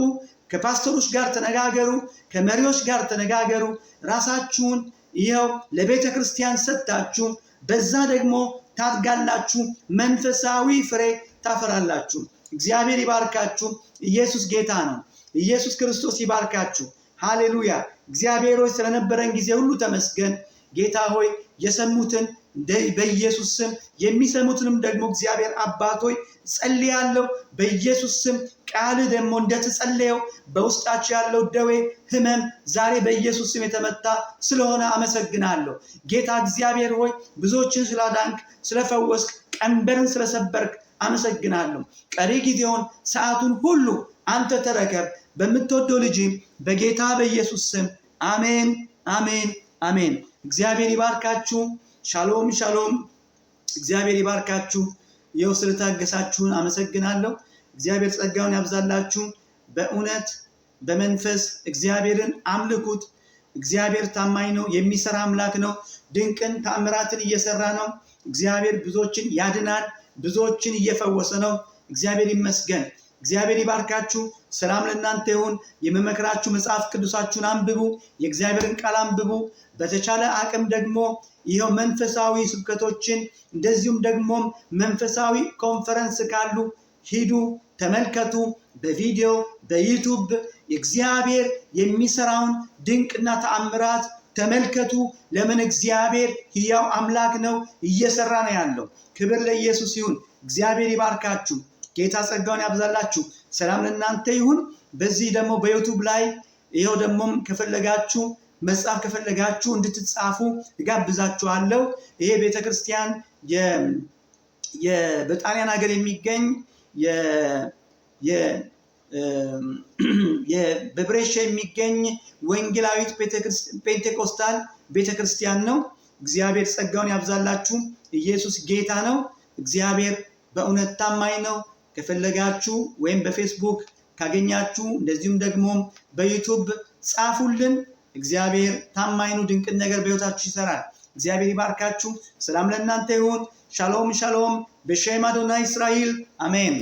ከፓስተሮች ጋር ተነጋገሩ፣ ከመሪዎች ጋር ተነጋገሩ። ራሳችሁን ይኸው ለቤተ ክርስቲያን ሰጥታችሁ በዛ ደግሞ ታድጋላችሁ፣ መንፈሳዊ ፍሬ ታፈራላችሁ። እግዚአብሔር ይባርካችሁ። ኢየሱስ ጌታ ነው። ኢየሱስ ክርስቶስ ይባርካችሁ። ሃሌሉያ። እግዚአብሔር ሆይ ስለነበረን ጊዜ ሁሉ ተመስገን። ጌታ ሆይ የሰሙትን በኢየሱስ ስም የሚሰሙትንም ደግሞ እግዚአብሔር አባት ሆይ ጸልያለሁ በኢየሱስ ስም። ቃል ደግሞ እንደተጸለየው በውስጣቸው ያለው ደዌ ህመም ዛሬ በኢየሱስ ስም የተመታ ስለሆነ አመሰግናለሁ። ጌታ እግዚአብሔር ሆይ ብዙዎችን ስላዳንክ፣ ስለፈወስክ፣ ቀንበርን ስለሰበርክ አመሰግናለሁ። ቀሪ ጊዜውን ሰዓቱን ሁሉ አንተ ተረከብ። በምትወደው ልጅ በጌታ በኢየሱስ ስም አሜን፣ አሜን፣ አሜን። እግዚአብሔር ይባርካችሁ። ሻሎም፣ ሻሎም። እግዚአብሔር ይባርካችሁ። ይኸው ስለታገሳችሁን አመሰግናለሁ። እግዚአብሔር ጸጋውን ያብዛላችሁ። በእውነት በመንፈስ እግዚአብሔርን አምልኩት። እግዚአብሔር ታማኝ ነው፣ የሚሰራ አምላክ ነው። ድንቅን ተአምራትን እየሰራ ነው። እግዚአብሔር ብዙዎችን ያድናል፣ ብዙዎችን እየፈወሰ ነው። እግዚአብሔር ይመስገን። እግዚአብሔር ይባርካችሁ። ሰላም ለእናንተ ይሁን። የምመክራችሁ መጽሐፍ ቅዱሳችሁን አንብቡ፣ የእግዚአብሔርን ቃል አንብቡ። በተቻለ አቅም ደግሞ ይኸው መንፈሳዊ ስብከቶችን እንደዚሁም ደግሞ መንፈሳዊ ኮንፈረንስ ካሉ ሂዱ፣ ተመልከቱ። በቪዲዮ በዩቱብ የእግዚአብሔር የሚሰራውን ድንቅና ተአምራት ተመልከቱ። ለምን? እግዚአብሔር ሕያው አምላክ ነው፣ እየሰራ ነው ያለው። ክብር ለኢየሱስ ይሁን። እግዚአብሔር ይባርካችሁ። ጌታ ጸጋውን ያብዛላችሁ። ሰላም ለእናንተ ይሁን። በዚህ ደግሞ በዩቱብ ላይ ይኸው ደግሞ ከፈለጋችሁ መጽሐፍ ከፈለጋችሁ እንድትጻፉ እጋብዛችኋለሁ። ይሄ ቤተክርስቲያን በጣሊያን ሀገር የሚገኝ በብሬሻ የሚገኝ ወንጌላዊት ፔንቴኮስታል ቤተክርስቲያን ነው። እግዚአብሔር ጸጋውን ያብዛላችሁ። ኢየሱስ ጌታ ነው። እግዚአብሔር በእውነት ታማኝ ነው። ከፈለጋችሁ ወይም በፌስቡክ ካገኛችሁ እንደዚሁም ደግሞ በዩቱብ ጻፉልን። እግዚአብሔር ታማኝ ነው። ድንቅን ነገር በሕይወታችሁ ይሰራል። እግዚአብሔር ይባርካችሁ። ሰላም ለእናንተ ይሁን። ሻሎም ሻሎም። በሸም አዶናይ እስራኤል አሜን።